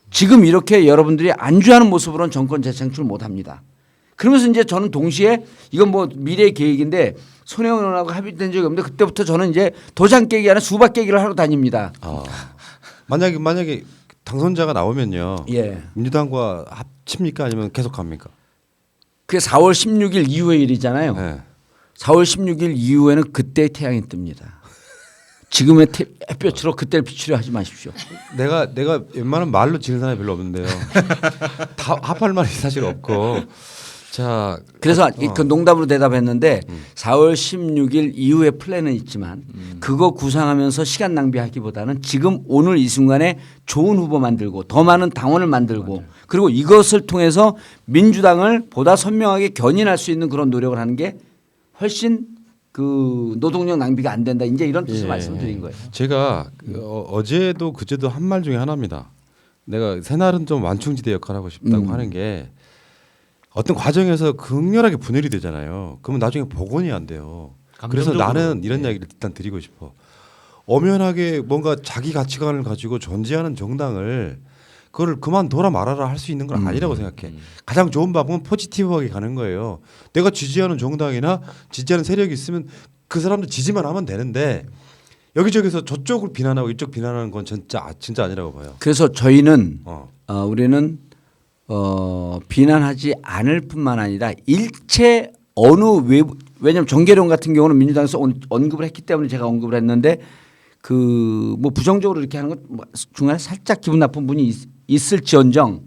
지금 이렇게 여러분들이 안주하는 모습으로는 정권 재창출 못합니다. 그러면서 이제 저는 동시에 이건 뭐 미래의 계획인데 손혜원 의원하고 합의된 적이 없는데 그때부터 저는 이제 도장 깨기 아니라 수박 깨기를 하러 다닙니다. 만약에 당선자가 나오면요. 예. 민주당과 합칩니까 아니면 계속합니까? 그게 4월 16일 이후의 일이잖아요. 네. 4월 16일 이후에는 그때의 태양이 뜹니다. 지금의 햇볕으로 그때를 비추려 하지 마십시오. 내가 웬만한 말로 지는 사람이 별로 없는데요. 다 합할 말이 사실 없고. 자, 그래서 그 농담으로 대답했는데 4월 16일 이후의 플랜은 있지만 그거 구상하면서 시간 낭비하기보다는 지금 오늘 이 순간에 좋은 후보 만들고 더 많은 당원을 만들고 그리고 이것을 통해서 민주당을 보다 선명하게 견인할 수 있는 그런 노력을 하는 게 훨씬 그 노동력 낭비가 안 된다. 이제 이런 뜻을 말씀드린 거예요. 제가 어제도 그제도 한 말 중에 하나입니다. 내가 새날은 좀 완충지대 역할을 하고 싶다고 하는 게 어떤 과정에서 극렬하게 분열이 되잖아요. 그러면 나중에 복원이 안 돼요. 그래서 나는 이런 이야기를 일단 드리고 싶어. 엄연하게 뭔가 자기 가치관을 가지고 존재하는 정당을 그거를 그만둬라 말아라 할 수 있는 건 아니라고 생각해. 가장 좋은 방법은 포지티브하게 가는 거예요. 내가 지지하는 정당이나 지지하는 세력이 있으면 그 사람들 지지만 하면 되는데 여기저기서 저쪽을 비난하고 이쪽 비난하는 건 진짜 아니라고 봐요. 그래서 저희는 우리는 비난하지 않을 뿐만 아니라 일체 어느 외부 왜냐하면 정계룡 같은 경우는 민주당에서 언급을 했기 때문에 제가 언급을 했는데 그 뭐 부정적으로 이렇게 하는 건 중간에 살짝 기분 나쁜 분이 있을지언정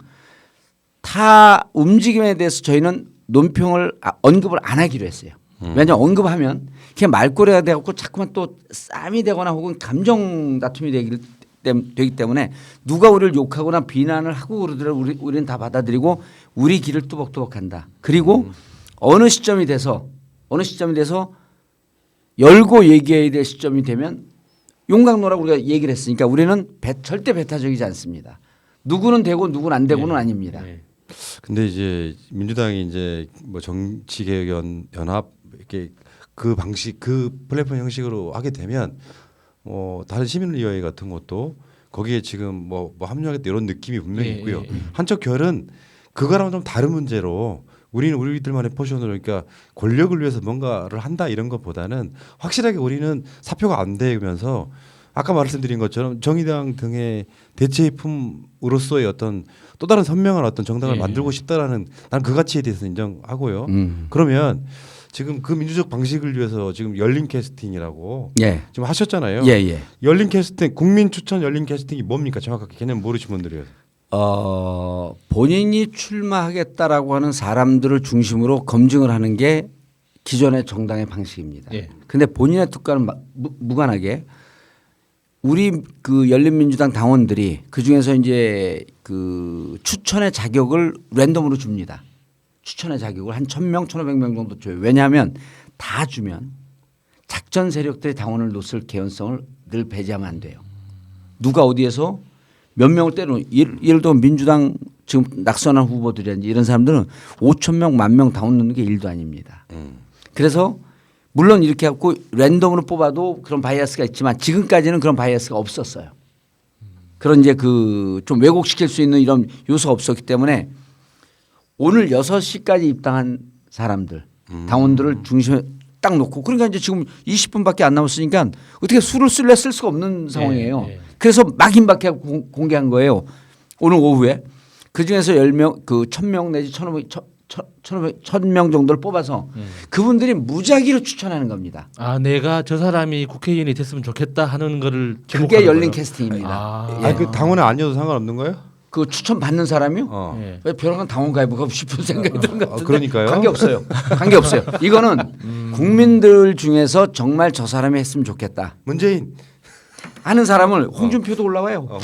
타 움직임에 대해서 저희는 논평을 언급을 안 하기로 했어요. 왜냐하면 언급하면 그냥 말꼬리가 되고 자꾸만 또 싸움이 되거나 혹은 감정 다툼이 되기 때문에 누가 우리를 욕하거나 비난을 하고 그러더라도 우리는 다 받아들이고 우리 길을 뚜벅뚜벅한다. 그리고 어느 시점이 돼서 열고 얘기해야 될 시점이 되면 용광로라고 우리가 얘기를 했으니까 우리는 절대 배타적이지 않습니다. 누구는 되고 누구는 안 되고는 아닙니다. 근데 이제 민주당이 이제 뭐 정치개혁연합 이렇게 그 방식 그 플랫폼 형식으로 하게 되면 다른 시민의회 같은 것도 거기에 지금 뭐 합류하겠다 이런 느낌이 분명히 있고요. 한쪽 결은 그거랑 좀 다른 문제로 우리는 우리들만의 포션으로 그러니까 권력을 위해서 뭔가를 한다 이런 것보다는 확실하게 우리는 사표가 안 되면서 아까 말씀드린 것처럼 정의당 등의 대체품으로서의 어떤 또 다른 선명한 어떤 정당을 만들고 싶다라는 난 그 가치에 대해서 인정하고요. 그러면 지금 그 민주적 방식을 위해서 지금 열린 캐스팅이라고 지금 하셨잖아요. 열린 캐스팅, 국민 추천 열린 캐스팅이 뭡니까? 정확하게 개념 모르시는 분들이요. 본인이 출마하겠다라고 하는 사람들을 중심으로 검증을 하는 게 기존의 정당의 방식입니다. 그런데 본인의 특과는 무관하게 우리 그 열린민주당 당원들이 그 중에서 이제 그 추천의 자격을 랜덤으로 줍니다. 추천의 자격을 한 1,000명, 1,500명 정도 줘요. 왜냐하면 다 주면 작전 세력들이 당원을 놓을 개연성을 늘 배제하면 안 돼요. 누가 어디에서 몇 명을 때려 예를 들어 민주당 지금 낙선한 후보들이라든지 이런 사람들은 5,000명, 10,000명 당원 넣는 게 일도 아닙니다. 그래서 물론 이렇게 갖고 랜덤으로 뽑아도 그런 바이어스가 있지만 지금까지는 그런 바이어스가 없었어요. 그런 이제 그 좀 왜곡시킬 수 있는 이런 요소가 없었기 때문에 오늘 6시까지 입당한 사람들 당원들을 중심에 딱 놓고 그러니까 이제 지금 20분밖에 안 남았으니까 어떻게 수를 쓸래 쓸 수가 없는 상황이에요. 예. 그래서 막 임박해 공개한 거예요. 오늘 오후에 그중에서 10명 그 1,000명 내지 1,500 정도를 뽑아서 그분들이 무작위로 추천하는 겁니다. 아 내가 저 사람이 국회의원이 됐으면 좋겠다 하는 거를 그게 지목하는 열린 거예요? 캐스팅입니다. 아. 예. 아니 그 당원에 아니어도 상관없는 거예요? 그 추천 받는 사람이요? 어. 예. 왜 벼랑간 당원 가입하고 싶은 생각이 드는 것 같은데 그러니까요. 관계 없어요. 관계 없어요. 이거는 국민들 중에서 정말 저 사람이 했으면 좋겠다 문재인 하는 사람을 홍준표도 올라와요.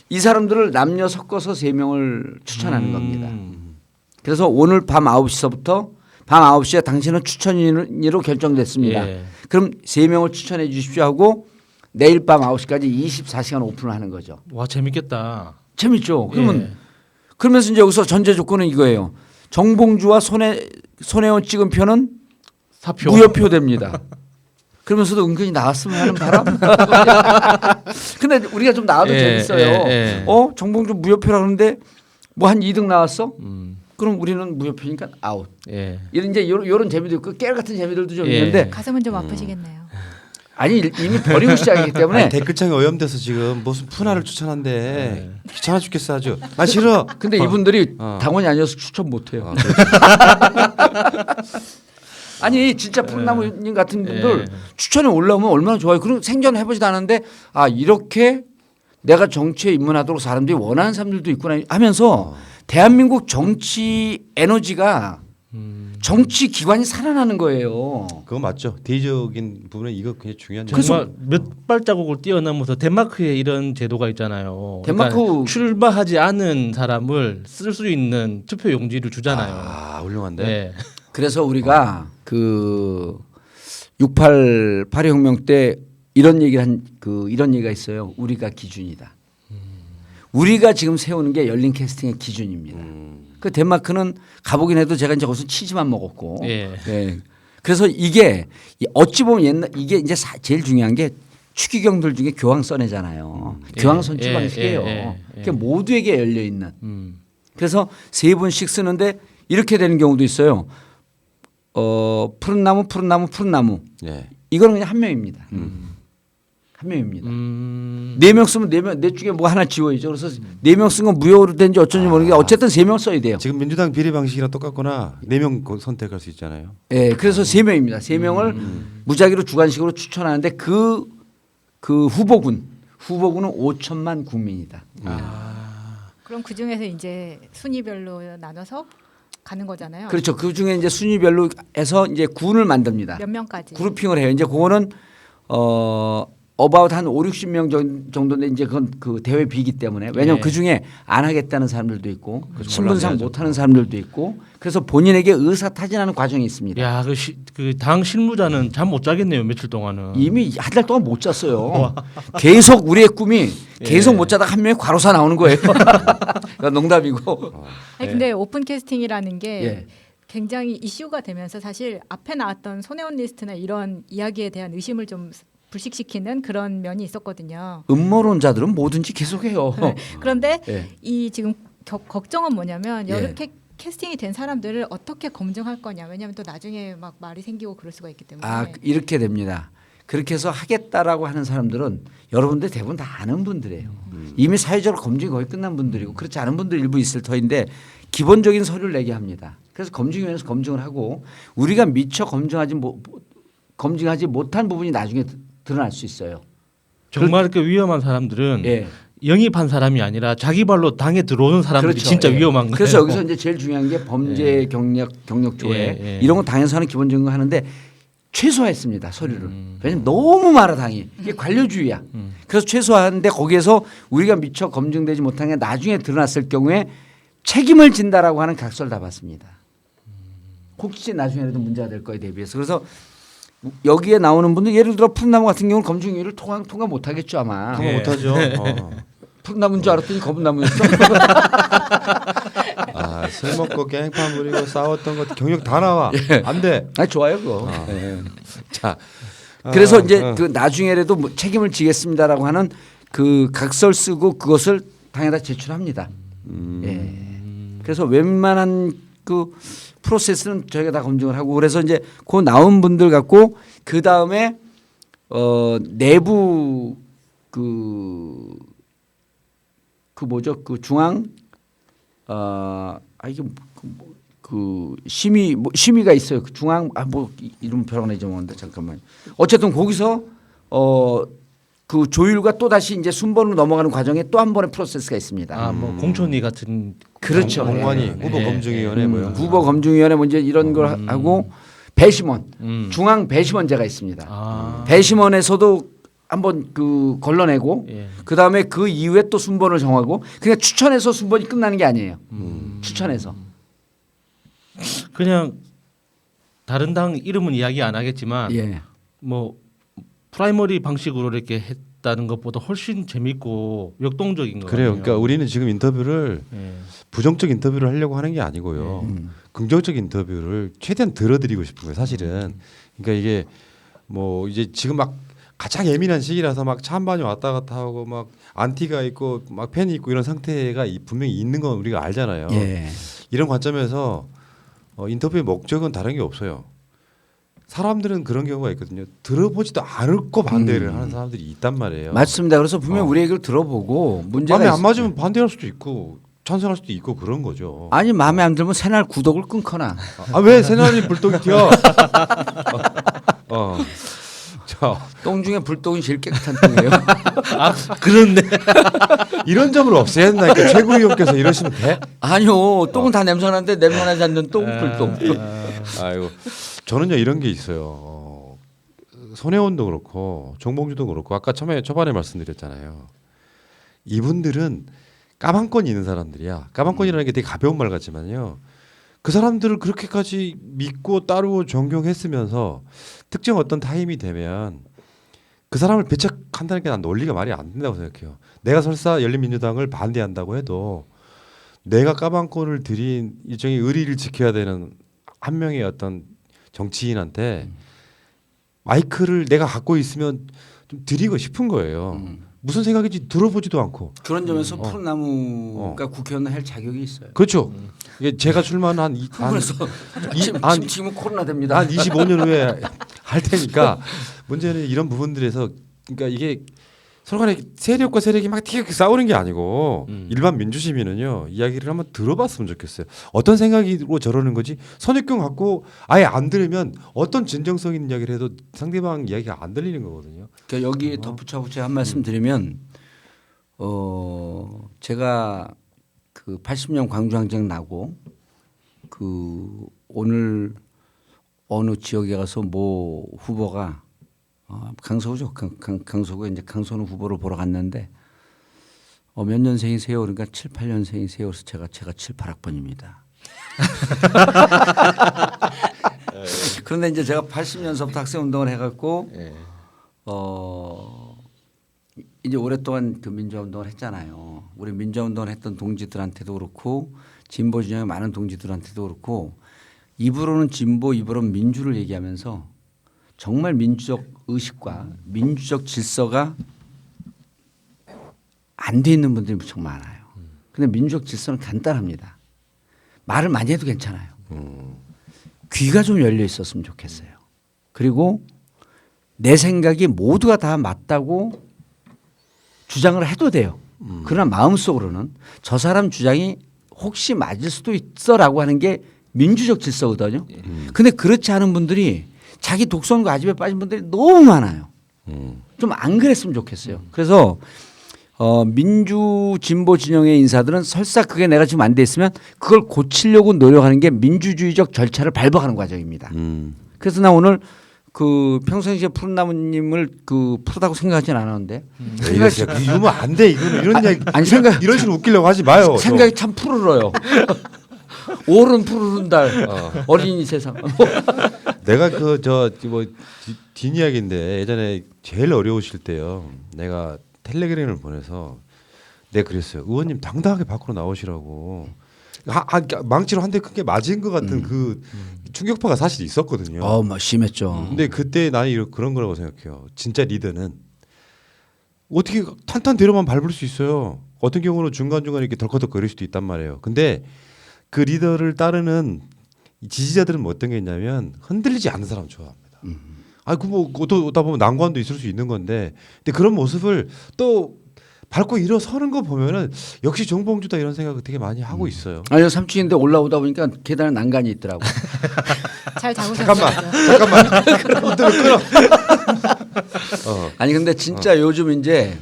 이 사람들을 남녀 섞어서 3명을 추천하는 겁니다. 그래서 오늘 밤 9시서부터 밤 9시에 당신은 추천인으로 결정됐습니다. 예. 그럼 3명을 추천해 주십시오 하고 내일 밤 9시까지 24시간 오픈을 하는 거죠. 와 재밌겠다. 재밌죠. 그러면 예. 그러면서 이제 여기서 전제 조건은 이거예요. 정봉주와 손혜원 찍은 표는 사표. 무효표 됩니다. 그러면서도 은근히 나왔으면 하는 바람. 근데 우리가 좀 나와도 예, 재밌어요. 예, 예. 정봉주 무효표라 그러는데 뭐 한 2등 나왔어? 음. 그럼 우리는 무효표니까 아웃. 예. 이런 이제 요런 재미도 있고 깨알 같은 재미들도 좀 예. 있는데 가슴은 좀 아프시겠네요. 아니 이미 버리고 시작이기 때문에 아니, 댓글창에 오염돼서 지금 무슨 푸나를 추천한대. 귀찮아 죽겠어 아주. 아 싫어. 근데 이분들이 어. 당원이 아니어서 추천 못 해요. 아니 진짜 푸른나무님 같은 분들 추천에 올라오면 얼마나 좋아요. 그럼 생전 해보지도 않았는데 아 이렇게 내가 정치에 입문하도록 사람들이 원하는 사람들도 있구나 하면서 대한민국 정치 에너지가 정치 기관이 살아나는 거예요. 그거 맞죠. 대의적인 부분은 이거 굉장히 중요한 정말 몇 발자국을 뛰어넘어서 덴마크에 이런 제도가 있잖아요. 덴마크 그러니까 출마하지 않은 사람을 쓸 수 있는 투표 용지를 주잖아요. 아 훌륭한데. 네. 그래서 우리가 그 6.8 혁명 때 이런 얘기를 이런 얘기가 있어요. 우리가 기준이다. 우리가 지금 세우는 게 열린 캐스팅의 기준입니다. 그 덴마크는 가보긴 해도 제가 이제 거기서 치즈만 먹었고. 예. 네. 그래서 이게 어찌 보면 이게 이제 제일 중요한 게 추기경들 중에 교황 써내잖아요. 교황 선출 예, 방식이에요. 예, 예, 예. 그게 모두에게 열려 있는. 그래서 3분씩 쓰는데 이렇게 되는 경우도 있어요. 푸른 나무. 예. 이거는 그냥 한 명입니다. 한 명입니다. 4명 쓰면 4명 내 중에 뭐 하나 지워야죠. 그래서 4명 쓴 건 무효로 된지 어쩐지 모르겠는데 어쨌든 3명 써야 돼요. 지금 민주당 비례 방식이랑 똑같거나 4명 선택할 수 있잖아요. 예, 그래서 3명입니다. 3명을 무작위로 주관식으로 추천하는데 그 후보군은 5천만 국민이다. 그럼 그 중에서 이제 순위별로 나눠서 가는 거잖아요. 그렇죠. 그 중에 이제 순위별로 해서 이제 군을 만듭니다. 몇 명까지? 그룹핑을 해요. 이제 그거는 about 한 5, 60명 정도인데 이제 그건 그 대회 비기 때문에 왜냐하면 네. 그 중에 안 하겠다는 사람들도 있고 신분상 몰라야죠. 못하는 사람들도 있고 그래서 본인에게 의사 타진하는 과정이 있습니다. 야, 그 당 실무자는 잠 못 자겠네요 며칠 동안은. 이미 한 달 동안 못 잤어요. 계속 우리의 꿈이 계속 못 자다가 한 명이 과로사 나오는 거예요. 그러니까 농담이고. 아니 근데 오픈 캐스팅이라는 게 예. 굉장히 이슈가 되면서 사실 앞에 나왔던 손혜원 리스트나 이런 이야기에 대한 의심을 좀 불식시키는 그런 면이 있었거든요. 음모론자들은 뭐든지 계속해요. 그런데 예. 이 지금 걱정은 뭐냐면 예. 이렇게 캐스팅이 된 사람들을 어떻게 검증할 거냐. 왜냐하면 또 나중에 막 말이 생기고 그럴 수가 있기 때문에. 아 이렇게 됩니다. 그렇게 해서 하겠다라고 하는 사람들은 여러분들 대부분 다 아는 분들이에요. 이미 사회적으로 검증이 거의 끝난 분들이고 그렇지 않은 분들 일부 있을 터인데 기본적인 서류를 내게 합니다. 그래서 검증위원회에서 검증을 하고 우리가 미처 검증하지 못한 부분이 나중에 드러날 수 있어요. 정말 그 위험한 사람들은 예. 영입한 사람이 아니라 자기 발로 당에 들어오는 사람들이 그렇죠. 진짜 예. 위험한 거예요. 그래서 여기서 이제 제일 중요한 게 범죄 경력 조회 예, 예. 이런 거 당해서는 기본적인 거 하는데 최소화했습니다. 서류를. 왜냐면 너무 많아 당이. 이게 관료주의야. 그래서 최소화하는데 거기에서 우리가 미처 검증되지 못한 게 나중에 드러났을 경우에 책임을 진다라고 하는 각서를 다 받습니다. 혹시 나중에라도 문제가 될 거에 대비해서. 그래서 여기에 나오는 분들 예를 들어 푸른나무 같은 경우는 검증위를 통과 못하겠죠 아마. 통과 못하죠. 푸른나무인 줄 알았더니 거분나무였어. 아, 술 먹고 깽판 부리고 싸웠던 것 경력 다 나와. 안 돼. 아 좋아요 그거. 예. 자, 그래서 이제 그 나중에라도 뭐 책임을 지겠습니다라고 하는 그 각서를 쓰고 그것을 당에다 제출합니다. 예. 그래서 웬만한 그 프로세스는 저희가 다 검증을 하고 그래서 이제 그 나온 분들 갖고 그 다음에 내부 그 뭐죠 그 중앙 이게 심의가 있어요. 그 중앙 이름 별거나 잊어먹었는데 잠깐만. 어쨌든 거기서 그 조율과 또 다시 이제 순번으로 넘어가는 과정에 또 한 번의 프로세스가 있습니다. 뭐 공천위 같은 그렇죠. 공관위, 예. 후보 검증위원회 뭐 후보 검증위원회 문제 이런 걸 하고 배심원, 중앙 배심원제가 있습니다. 배심원에서도 한번 그 걸러내고 예. 그 다음에 그 이후에 또 순번을 정하고 그냥 추천해서 순번이 끝나는 게 아니에요. 추천해서. 그냥 다른 당 이름은 이야기 안 하겠지만 예. 뭐 프라이머리 방식으로 이렇게 했다는 것보다 훨씬 재밌고 역동적인 거예요. 그래요. 그러니까 우리는 지금 인터뷰를 예. 부정적 인터뷰를 하려고 하는 게 아니고요. 긍정적 인터뷰를 최대한 들어드리고 싶은 거예요. 사실은. 그러니까 이게 뭐 이제 지금 막 가장 예민한 시기라서 막 찬반이 왔다 갔다 하고 막 안티가 있고 막 팬이 있고 이런 상태가 분명히 있는 건 우리가 알잖아요. 예. 이런 관점에서 인터뷰의 목적은 다른 게 없어요. 사람들은 그런 경우가 있거든요. 들어보지도 않을 거 반대를 하는 사람들이 있단 말이에요. 맞습니다. 그래서 분명 우리 얘기를 들어보고 문제가 마음에 안 맞으면 반대할 수도 있고 찬성할 수도 있고 그런 거죠. 아니 마음에 안 들면 새날 구독을 끊거나. 왜 새날이 불똥이 튀어? 자, 똥 중에 불똥이 제일 깨끗한 똥이에요. 그런데 이런 점을 없애야 된다니까 최고위원께서 이러시면 돼? 아니요. 똥은 다 냄새나는데 냄새나지 않는 똥 불똥. 아이고 저는요 이런 게 있어요. 손혜원도 그렇고 정봉주도 그렇고 아까 초반에 말씀드렸잖아요. 이분들은 까방권이 있는 사람들이야. 까방권이라는 게 되게 가벼운 말 같지만요. 그 사람들을 그렇게까지 믿고 따르고 존경했으면서 특정 어떤 타임이 되면 그 사람을 배척한다는 게 난 논리가 말이 안 된다고 생각해요. 내가 설사 열린민주당을 반대한다고 해도 내가 까방권을 들인 일종의 의리를 지켜야 되는 한 명의 어떤 정치인한테 마이크를 내가 갖고 있으면 좀 드리고 싶은 거예요. 무슨 생각인지 들어보지도 않고. 그런 점에서 푸른나무가 국회의원 할 자격이 있어요. 그렇죠. 이게 제가 출마한 그래서 지금 코로나 됩니다. 한 25년 후에 할 테니까 문제는 이런 부분들에서 그러니까 이게 서로 간에 세력과 세력이 막 티격태격 싸우는 게 아니고 일반 민주시민은요 이야기를 한번 들어봤으면 좋겠어요. 어떤 생각으로 저러는 거지? 선입견 갖고 아예 안 들으면 어떤 진정성 있는 이야기를 해도 상대방 이야기가 안 들리는 거거든요. 그러니까 여기에 덧붙여 한 말씀 드리면 제가 그 80년 광주항쟁 나고 그 오늘 어느 지역에 가서 모 후보가 강서구죠. 강서구에 이제 강선우 후보를 보러 갔는데 몇 년생이세요? 그러니까 7, 8년생이세요. 그래서 제가 7, 8학번입니다. 그런데 이제 제가 80년서부터 학생 운동을 해갖고 이제 오랫동안 그 민주화 운동을 했잖아요. 우리 민주화 운동을 했던 동지들한테도 그렇고 진보 진영의 많은 동지들한테도 그렇고 입으로는 진보, 입으로는 민주를 얘기하면서 정말 민주적 의식과 민주적 질서가 안 돼 있는 분들이 무척 많아요. 근데 민주적 질서는 간단합니다. 말을 많이 해도 괜찮아요. 귀가 좀 열려 있었으면 좋겠어요. 그리고 내 생각이 모두가 다 맞다고 주장을 해도 돼요. 그러나 마음속으로는 저 사람 주장이 혹시 맞을 수도 있어라고 하는 게 민주적 질서거든요. 근데 그렇지 않은 분들이 자기 독선과 아집에 빠진 분들이 너무 많아요. 좀 안 그랬으면 좋겠어요. 그래서 민주 진보 진영의 인사들은 설사 그게 내가 지금 안 돼 있으면 그걸 고치려고 노력하는 게 민주주의적 절차를 밟아가는 과정입니다. 그래서 나 오늘 그 평상시에 푸른 나무님을 그 푸르다고 생각하진 않았는데 이러면 안 돼. 이거는 이런 이야기 아니 생각 이런 식으로 웃기려고 하지 마요. 생각이 참 푸르러요. 오른 푸르른 달 어린이 세상. 내가 그저뭐 뒷이야기인데 예전에 제일 어려우실 때요. 내가 텔레그램을 보내서 내가 그랬어요. 의원님 당당하게 밖으로 나오시라고. 망치로 한 대 크게 맞은 것 같은 그 충격파가 사실 있었거든요. 뭐 심했죠. 근데 그때 나는 그런 거라고 생각해요. 진짜 리더는 어떻게 탄탄대로만 밟을 수 있어요. 어떤 경우는 중간중간에 이렇게 덜커덕 거릴 수도 있단 말이에요. 근데 그 리더를 따르는 지지자들은 뭐 어떤 게 있냐면 흔들리지 않는 사람 좋아합니다. 뭐 오다 보면 난관도 있을 수 있는 건데, 근데 그런 모습을 또 밟고 일어서는 거 보면은 역시 정봉주다 이런 생각을 되게 많이 하고 있어요. 아니요 3층인데 올라오다 보니까 계단에 난간이 있더라고. 잘 잡으셨어요. 잠깐만. 인터뷰 끊어. 아니 근데 진짜 요즘 이제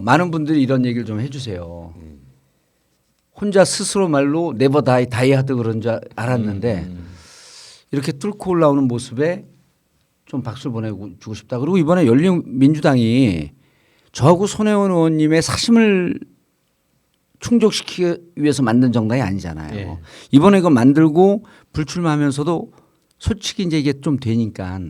많은 분들이 이런 얘기를 좀 해주세요. 혼자 스스로 말로 네버 다이 하드 그런 줄 알았는데 이렇게 뚫고 올라오는 모습에 좀 박수를 보내주고 싶다. 그리고 이번에 열린민주당이 저하고 손혜원 의원님의 사심을 충족시키기 위해서 만든 정당이 아니잖아요. 예. 이번에 이거 만들고 불출마하면서도 솔직히 이제 이게 좀 되니까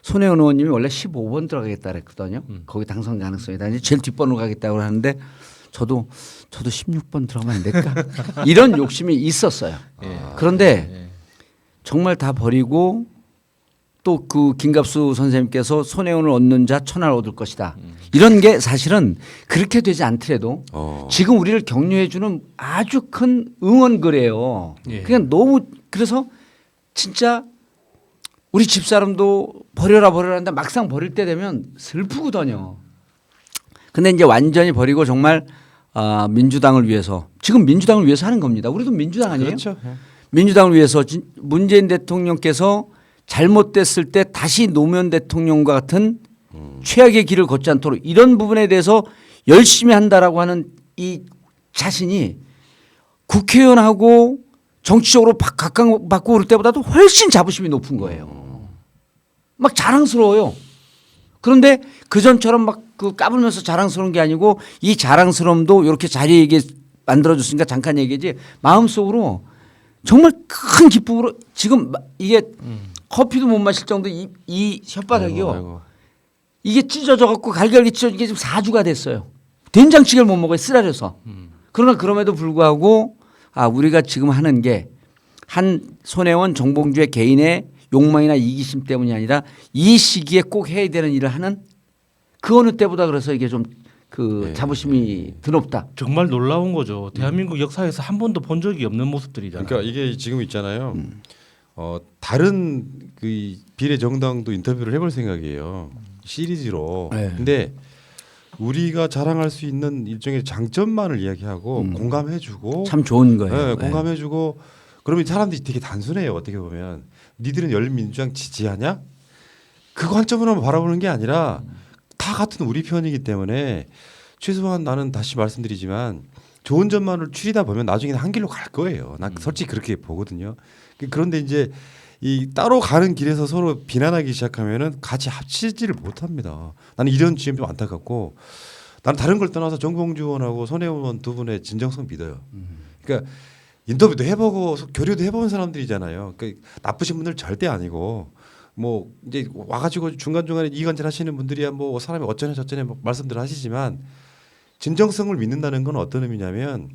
손혜원 의원님이 원래 15번 들어가겠다 그랬거든요. 거기 당선 가능성이다. 이제 제일 뒷번으로 가겠다고 하는데 저도 16번 들어가면 안 될까? 이런 욕심이 있었어요. 그런데 정말 다 버리고 또 그 김갑수 선생님께서 손혜원을 얻는 자 천하를 얻을 것이다. 이런 게 사실은 그렇게 되지 않더라도 지금 우리를 격려해 주는 아주 큰 응원글이에요. 그냥 너무 그래서 진짜 우리 집사람도 버려라 하는데 막상 버릴 때 되면 슬프거든요. 근데 이제 완전히 버리고 정말 민주당을 위해서 지금 민주당을 위해서 하는 겁니다. 우리도 민주당 아니에요? 그렇죠. 민주당을 위해서 문재인 대통령께서 잘못됐을 때 다시 노무현 대통령과 같은 최악의 길을 걷지 않도록 이런 부분에 대해서 열심히 한다라고 하는 이 자신이 국회의원하고 정치적으로 각광받고 그럴 때보다도 훨씬 자부심이 높은 거예요. 막 자랑스러워요. 그런데 그전처럼 막 그 까불면서 자랑스러운 게 아니고 이 자랑스러움도 이렇게 자리에 만들어줬으니까 잠깐 얘기지 마음속으로 정말 큰 기쁨으로 지금 이게 커피도 못 마실 정도 이 혓바닥이요. 아이고. 이게 찢어져 갖고 갈갈기 찢어져 이게 지금 4주가 됐어요. 된장찌개를 못 먹어요. 쓰라려서. 그러나 그럼에도 불구하고 우리가 지금 하는 게 한 손혜원 정봉주의 개인의 욕망이나 이기심 때문이 아니라 이 시기에 꼭 해야 되는 일을 하는 그 어느 때보다 그래서 이게 좀 그 자부심이 드높다. 정말 놀라운 거죠. 대한민국 역사에서 한 번도 본 적이 없는 모습들이잖아요. 그러니까 이게 지금 있잖아요. 다른 그 비례 정당도 인터뷰를 해볼 생각이에요. 시리즈로. 네. 근데 우리가 자랑할 수 있는 일종의 장점만을 이야기하고 공감해주고 참 좋은 거예요. 네, 네. 공감해주고 그러면 사람들이 되게 단순해요. 어떻게 보면 니들은 열린민주당 지지하냐? 그 관점으로만 바라보는 게 아니라 다 같은 우리 편이기 때문에 최소한 나는 다시 말씀드리지만 좋은 점만을 추리다 보면 나중에는 한 길로 갈 거예요. 난 솔직히 그렇게 보거든요. 그런데 이제 이 따로 가는 길에서 서로 비난하기 시작하면은 같이 합치지를 못합니다. 나는 이런 지점이 좀 안타깝고 나는 다른 걸 떠나서 정봉주 의원하고 손혜원 의원 두 분의 진정성 믿어요. 그러니까 인터뷰도 해보고 교류도 해본 사람들이잖아요. 그러니까 나쁘신 분들 절대 아니고 뭐 이제 와가지고 중간중간에 이간질 하시는 분들이야 뭐 사람이 어쩌네 저쩌네 뭐 말씀들 하시지만 진정성을 믿는다는 건 어떤 의미냐면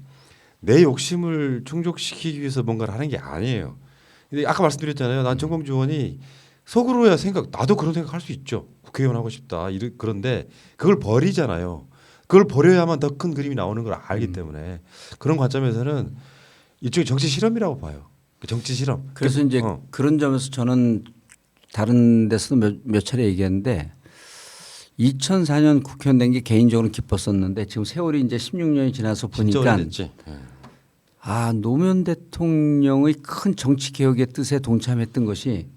내 욕심을 충족시키기 위해서 뭔가를 하는 게 아니에요. 근데 아까 말씀드렸잖아요. 난 정봉주 의원이 속으로야 나도 그런 생각할 수 있죠. 국회의원 하고 싶다. 그런데 그걸 버리잖아요. 그걸 버려야만 더 큰 그림이 나오는 걸 알기 때문에 그런 관점에서는 일종의 정치 실험이라고 봐요. 정치 실험. 그래서 이제 그런 점에서 저는 다른 데서도 몇 차례 얘기했는데 2004년 국회의원 된 게 개인적으로 기뻤었는데 지금 세월이 이제 16년이 지나서 보니까 노무현 대통령의 큰 정치 개혁의 뜻에 동참했던 것이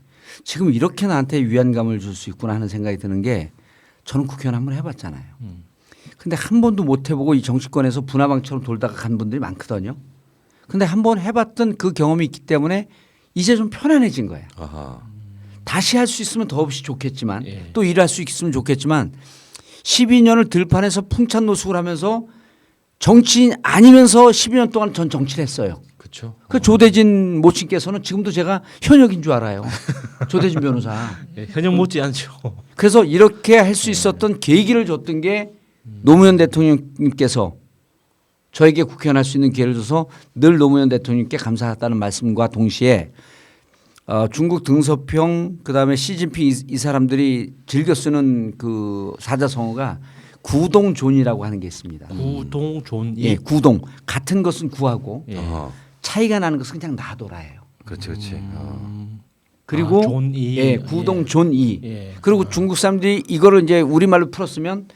지금 이렇게 나한테 위안감을 줄 수 있구나 하는 생각이 드는 게 저는 국회의원 한번 해봤잖아요. 근데 한 번도 못 해보고 이 정치권에서 분화방처럼 돌다가 간 분들이 많거든요. 근데 한 번 해봤던 그 경험이 있기 때문에 이제 좀 편안해진 거예요. 다시 할 수 있으면 더없이 좋겠지만 예. 또 일할 수 있으면 좋겠지만 12년을 들판에서 풍찬 노숙을 하면서 정치인 아니면서 12년 동안 전 정치를 했어요. 그렇죠. 그 조대진 모친께서는 지금도 제가 현역인 줄 알아요. 조대진 변호사. 예, 현역 못지 않죠. 그래서 이렇게 할 수 있었던 계기를 줬던 게 노무현 대통령님께서 저에게 국회의원 할 수 있는 기회를 줘서 늘 노무현 대통령님께 감사하다는 말씀과 동시에 중국 등서평 그다음에 시진핑 이 사람들이 즐겨 쓰는 그 사자성어가 구동존이라고 하는 게 있습니다. 구동존. 예, 구동 같은 것은 구하고 예. 차이가 나는 것은 그냥 놔둬라예요. 그렇지, 그렇지. 그리고 존이. 예, 구동존이. 예. 그리고 중국 사람들이 이거를 이제 우리말로 풀었으면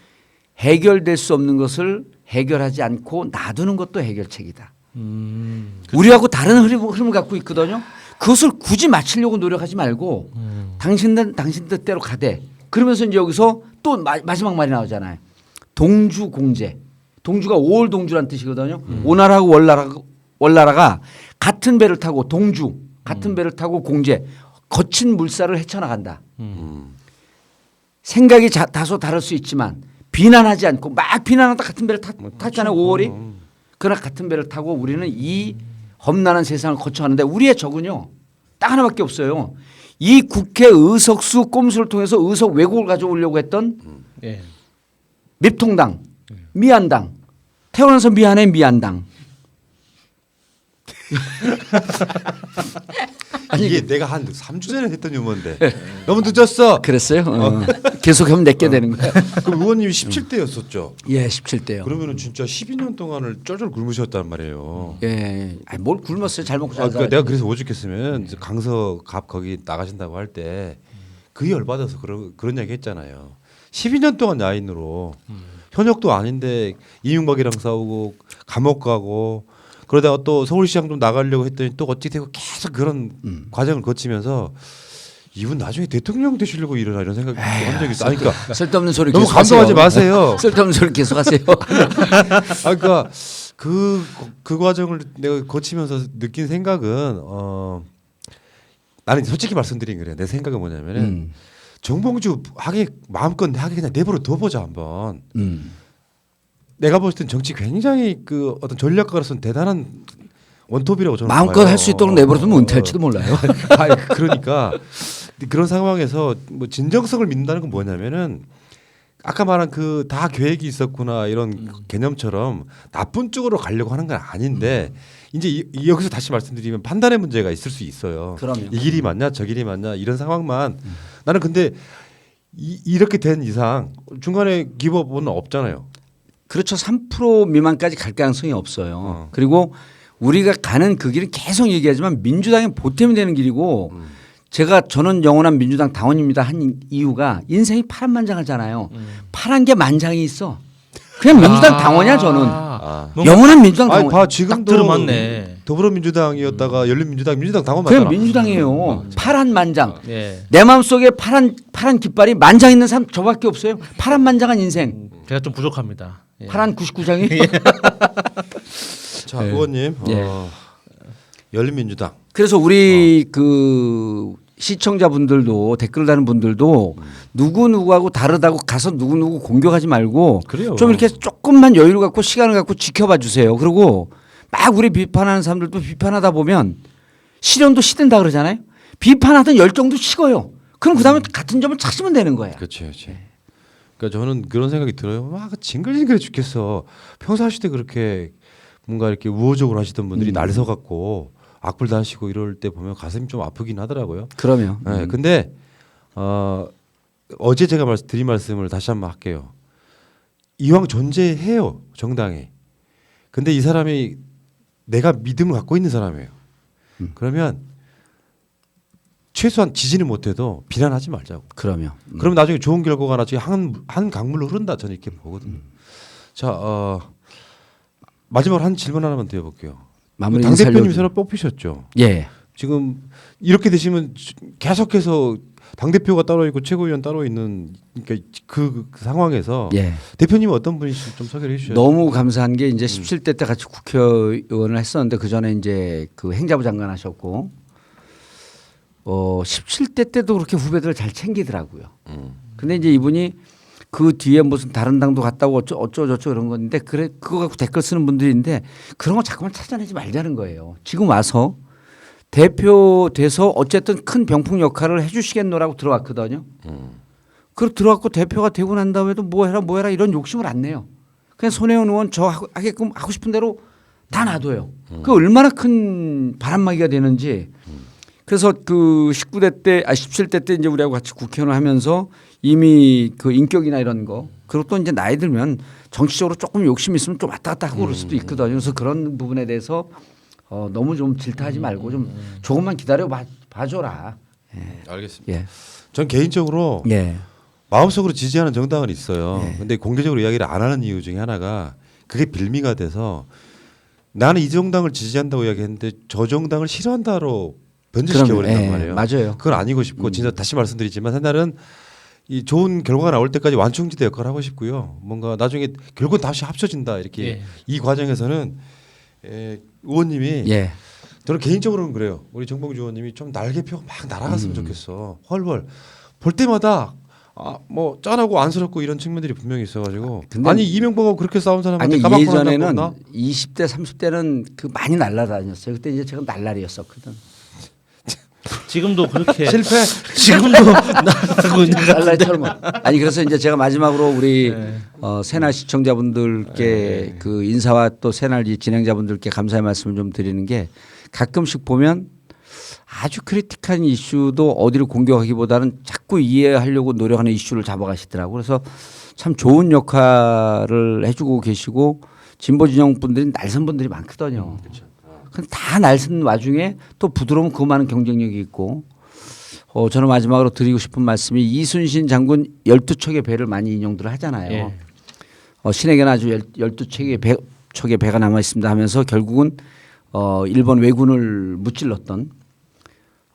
해결될 수 없는 것을 해결하지 않고 놔두는 것도 해결책이다. 우리하고 다른 흐름을 갖고 있거든요. 그것을 굳이 맞추려고 노력하지 말고 당신 뜻대로 가되 그러면서 이제 여기서 또 마지막 말이 나오잖아요. 동주공제. 동주가 오월동주란 뜻이거든요. 오나라하고 월나라가 같은 배를 타고 동주 같은 배를 타고 공제 거친 물살을 헤쳐나간다. 생각이 다소 다를 수 있지만 비난하지 않고 막 비난하다 같은 배를 탔잖아요. 5월이. 그러나 같은 배를 타고 우리는 이 험난한 세상을 거쳐가는데 우리의 적은요. 딱 하나밖에 없어요. 이 국회 의석수 꼼수를 통해서 의석 왜곡을 가져오려고 했던 예. 밉통당, 미안당, 태어나서 미안해 미안당. 아니 이게 내가 한 3주 전에 했던 유머인데 너무 늦었어. 그랬어요? 계속하면 내게 되는 거야. 그럼 의원님이 17대였었죠. 예, 17대요. 그러면은 진짜 12년 동안을 쩔쩔 굶으셨단 말이에요. 예, 아니, 뭘 굶었어요? 잘 먹고 잘 그러니까 살았지. 내가 그래서 오죽했으면 강서갑 거기 나가신다고 할 때 그 열받아서 그런 얘기 했잖아요. 12년 동안 야인으로 현역도 아닌데 이명박이랑 싸우고 감옥 가고 그러다가 또 서울시장 좀 나가려고 했더니 또 어찌 되고 계속 그런 과정을 거치면서 이분 나중에 대통령 되시려고 이러나 이런 생각이 한 적이 있어. 그러니까 쓸데없는 소리 너무 계속하세요. 감동하지 마세요. 쓸데없는 소리 계속하세요. 그러니까 그 과정을 내가 거치면서 느낀 생각은 나는 솔직히 말씀드린 거래요. 내 생각은 뭐냐면은 정봉주 하게 마음껏 하게 그냥 내버려 둬보자 한번. 내가 봤을 땐 정치 굉장히 그 어떤 전략가로서는 대단한 원톱이라고 저는 마음껏 봐요. 할 수 있도록 내버려두면 은퇴할지도 몰라요. 아니, 그러니까 그런 상황에서 뭐 진정성을 믿는다는 건 뭐냐면은 아까 말한 그 다 계획이 있었구나 이런 개념처럼 나쁜 쪽으로 가려고 하는 건 아닌데 이제 여기서 다시 말씀드리면 판단의 문제가 있을 수 있어요. 그럼요. 이 길이 맞냐 저 길이 맞냐 이런 상황만 나는 근데 이렇게 된 이상 중간에 기법은 없잖아요. 그렇죠. 3% 미만까지 갈 가능성이 없어요. 그리고 우리가 가는 그 길은 계속 얘기하지만 민주당이 보탬이 되는 길이고 저는 영원한 민주당 당원입니다 한 이유가 인생이 파란만장하잖아요. 파란 게 만장이 있어. 그냥 민주당 당원이야 저는. 영원한 민주당 아니 당원. 봐 지금도 들어맞네. 더불어민주당이었다가 열린민주당 당원 그냥 맞잖아. 민주당이에요. 파란 만장. 예. 내 마음속에 파란 깃발이 만장 있는 사람 저밖에 없어요. 파란만장한 인생. 제가 좀 부족합니다. 예. 파란 99장이. 자 의원님 예. 열린민주당 그래서 우리 그 시청자분들도 댓글 다는 분들도 누구하고 다르다고 가서 누구 공격하지 말고 그래요. 좀 이렇게 조금만 여유를 갖고 시간을 갖고 지켜봐 주세요. 그리고 막 우리 비판하는 사람들도 비판하다 보면 실현도 시든다 그러잖아요. 비판하던 열정도 식어요. 그럼 그다음에 같은 점을 찾으면 되는 거예요. 그렇지, 그렇지. 그러니까 저는 그런 생각이 들어요. 막 징글징글해 죽겠어. 평소하실 때 그렇게 뭔가 이렇게 우호적으로 하시던 분들이 날서 갖고 악플 다시고 이럴 때 보면 가슴이 좀 아프긴 하더라고요. 그러면. 네, 근데 어제 제가 드린 말씀을 다시 한번 할게요. 이왕 존재해요 정당이. 근데 이 사람이 내가 믿음을 갖고 있는 사람이에요. 그러면 최소한 지지는 못해도 비난하지 말자고. 그러면. 그럼 나중에 좋은 결과가 나중에 한 강물로 흐른다 저는 이렇게 보거든요. 자 마지막으로 한 질문 하나만 더 해볼게요. 마무리 당 인사를 대표님 새로 뽑히셨죠. 예. 지금 이렇게 되시면 계속해서 당 대표가 따로 있고 최고위원 따로 있는 그러니까 그 상황에서 예. 대표님은 어떤 분이신지 좀 소개를 해주셔야죠. 너무 감사한 게 이제 17대 때 같이 국회의원을 했었는데 그 전에 이제 그 행자부 장관 하셨고 17대 때도 그렇게 후배들을 잘 챙기더라고요. 근데 이제 이분이 그 뒤에 무슨 다른 당도 갔다고 어쩌고저쩌고 이런 건데 그래 그거 갖고 댓글 쓰는 분들인데 그런 거 자꾸만 찾아내지 말자는 거예요. 지금 와서 대표 돼서 어쨌든 큰 병풍 역할을 해주시겠노라고 들어왔거든요. 그리고 들어왔고 대표가 되고 난 다음에도 뭐 해라 이런 욕심을 안 내요. 그냥 손혜원 의원 저 하게끔 하고 싶은 대로 다 놔둬요. 그 얼마나 큰 바람막이가 되는지. 그래서 그 17대 때 이제 우리하고 같이 국회의원을 하면서 이미 그 인격이나 이런 거 그리고 또 이제 나이 들면 정치적으로 조금 욕심 있으면 좀 왔다 갔다 하고 그럴 수도 있거든요. 그래서 그런 부분에 대해서 너무 좀 질타하지 말고 좀 조금만 기다려 봐줘라. 알겠습니다. 예. 전 개인적으로 예. 마음속으로 지지하는 정당은 있어요. 예. 근데 공개적으로 이야기를 안 하는 이유 중에 하나가 그게 빌미가 돼서 나는 이 정당을 지지한다고 이야기했는데 저 정당을 싫어한다로 변질시켜 버린단 예, 말이에요. 맞아요. 그건 아니고 싶고 진짜 다시 말씀드리지만 옛날은 이 좋은 결과가 나올 때까지 완충지대 역할을 하고 싶고요. 뭔가 나중에 결국은 다시 합쳐진다 이렇게 예. 이 과정에서는 의원님이 예. 저는 개인적으로는 그래요. 우리 정봉주 의원님이 좀 날개표가 막 날아갔으면 좋겠어. 헐헐 볼 때마다 뭐 짠하고 안쓰럽고 이런 측면들이 분명히 있어가지고 근데 아니 이명박하고 그렇게 싸운 사람한테 아니 까맣고 예전에는 한다고 20대 30대는 그 많이 날라다녔어요. 그때 이제 제가 날라리였었거든. 지금도 그렇게 실패. 지금도 나하고 있는 것 같은데. 날라리처럼. 아니 그래서 이제 제가 마지막으로 우리 네. 새날 시청자분들께 그 인사와 또 새날 이 진행자분들께 감사의 말씀을 좀 드리는 게 가끔씩 보면 아주 크리틱한 이슈도 어디를 공격하기보다는 자꾸 이해하려고 노력하는 이슈를 잡아가시더라고요. 그래서 참 좋은 역할을 해주고 계시고 진보 진영 분들이 날선 분들이 많거든요. 근데 다 날선 와중에 또 부드러운 그 많은 경쟁력이 있고 저는 마지막으로 드리고 싶은 말씀이 이순신 장군 12척의 배를 많이 인용들 하잖아요. 예. 신에게는 아주 12척의 배가 남아 있습니다 하면서 결국은 일본 왜군을 무찔렀던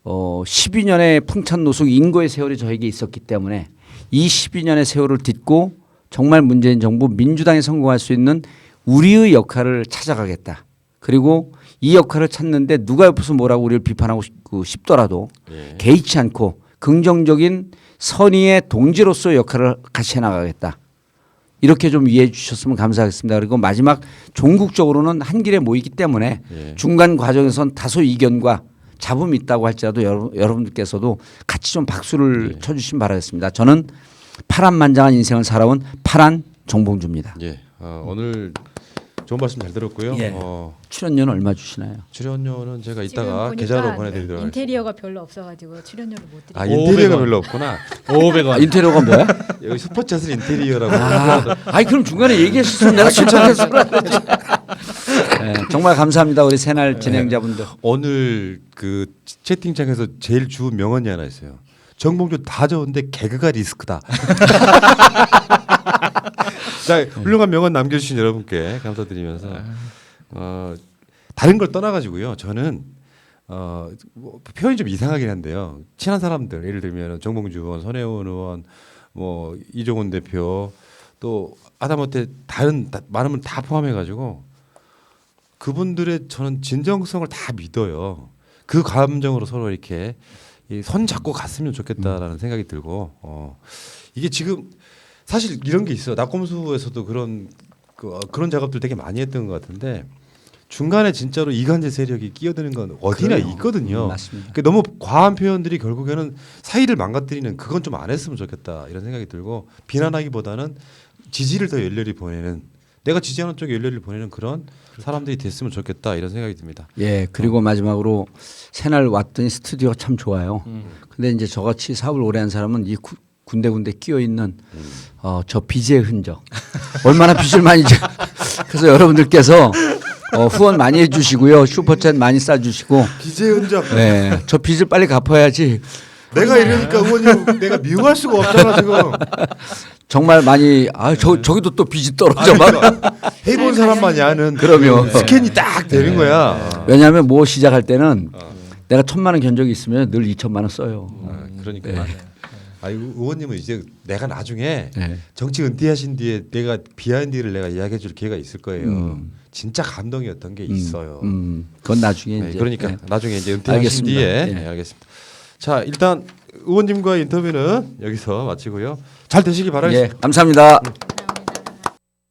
12년의 풍찬 노숙 인고의 세월이 저에게 있었기 때문에 이 12년의 세월을 딛고 정말 문재인 정부 민주당이 성공할 수 있는 우리의 역할을 찾아가겠다. 그리고 이 역할을 찾는데 누가 옆에서 뭐라고 우리를 비판하고 싶더라도 개의치 않고 긍정적인 선의의 동지로서의 역할을 같이 해나가겠다. 이렇게 좀 이해해 주셨으면 감사하겠습니다. 그리고 마지막 종국적으로는 한 길에 모이기 때문에 중간 과정에선 다소 이견과 잡음이 있다고 할지라도 여러분들께서도 같이 좀 박수를 쳐주시면 바라겠습니다. 저는 파란만장한 인생을 살아온 파란 정봉주입니다. 예. 오늘 좋은 말씀 잘 들었고요. 예. 출연료는 얼마 주시나요? 출연료는 제가 지금 이따가 보니까 계좌로 보내드리도록 하겠습니다. 인테리어가 별로 없어가지고 출연료를 못 드리고. 인테리어가 500원. 별로 없구나. 500원. 인테리어가 뭐야? 여기 슈퍼챗을 인테리어라고. 아니 그럼 중간에 얘기했으면 내가 추천해서 정말 감사합니다 우리 새날 진행자분들. 오늘 그 채팅창에서 제일 주운 명언이 하나 있어요. 정봉주 다 좋은데 개그가 리스크다. 자, 훌륭한 명언 남겨주신 여러분께 감사드리면서 다른 걸 떠나가지고요. 저는 뭐 표현이 좀 이상하긴 한데요. 친한 사람들 예를 들면 정봉주 의원, 손혜원 의원, 뭐 이종훈 대표 또 하다못해 다른 많은 분 다 포함해가지고 그분들의 저는 진정성을 다 믿어요. 그 감정으로 서로 이렇게 손 잡고 갔으면 좋겠다라는 생각이 들고 이게 지금 사실 이런 게 있어요. 낙검수에서도 그런 작업들 되게 많이 했던 것 같은데 중간에 진짜로 이간질 세력이 끼어드는 건 어디나 그래요. 있거든요. 맞습니다. 그러니까 너무 과한 표현들이 결국에는 사이를 망가뜨리는 그건 좀 안 했으면 좋겠다 이런 생각이 들고 비난하기보다는 지지를 더 열렬히 보내는 내가 지지하는 쪽에 열렬히 보내는 그런 사람들이 됐으면 좋겠다 이런 생각이 듭니다. 예 그리고 마지막으로 새날 왔더니 스튜디오가 참 좋아요. 근데 이제 저같이 사업을 오래 한 사람은 이 군데군데 끼어 있는 저 빚의 흔적 얼마나 빚을 많이 그래서 여러분들께서 후원 많이 해주시고요 슈퍼챗 많이 쏴주시고 빚의 흔적. 네, 저 빚을 빨리 갚아야지. 내가 이러니까 의원님 내가 미워할 수가 없잖아 지금. 정말 많이 저기도 또 빚이 떨어져 막. 해본 사람만이 아는 그럼요. 스캔이 딱 되는 거야. 왜냐하면 뭐 시작할 때는 내가 1,000만 원 견적이 있으면 늘 2,000만 원 써요. 그러니까. 의원님은 이제 내가 나중에 네. 정치 은퇴하신 뒤에 내가 비하인드를 내가 이야기해줄 기회가 있을 거예요. 진짜 감동이었던 게 있어요. 그건 나중에 네, 이제. 그러니까 네. 나중에 이제 은퇴하신 알겠습니다. 뒤에 예. 네, 알겠습니다. 자, 일단 의원님과의 인터뷰는 여기서 마치고요. 잘 되시기 바라겠습니다. 예, 감사합니다.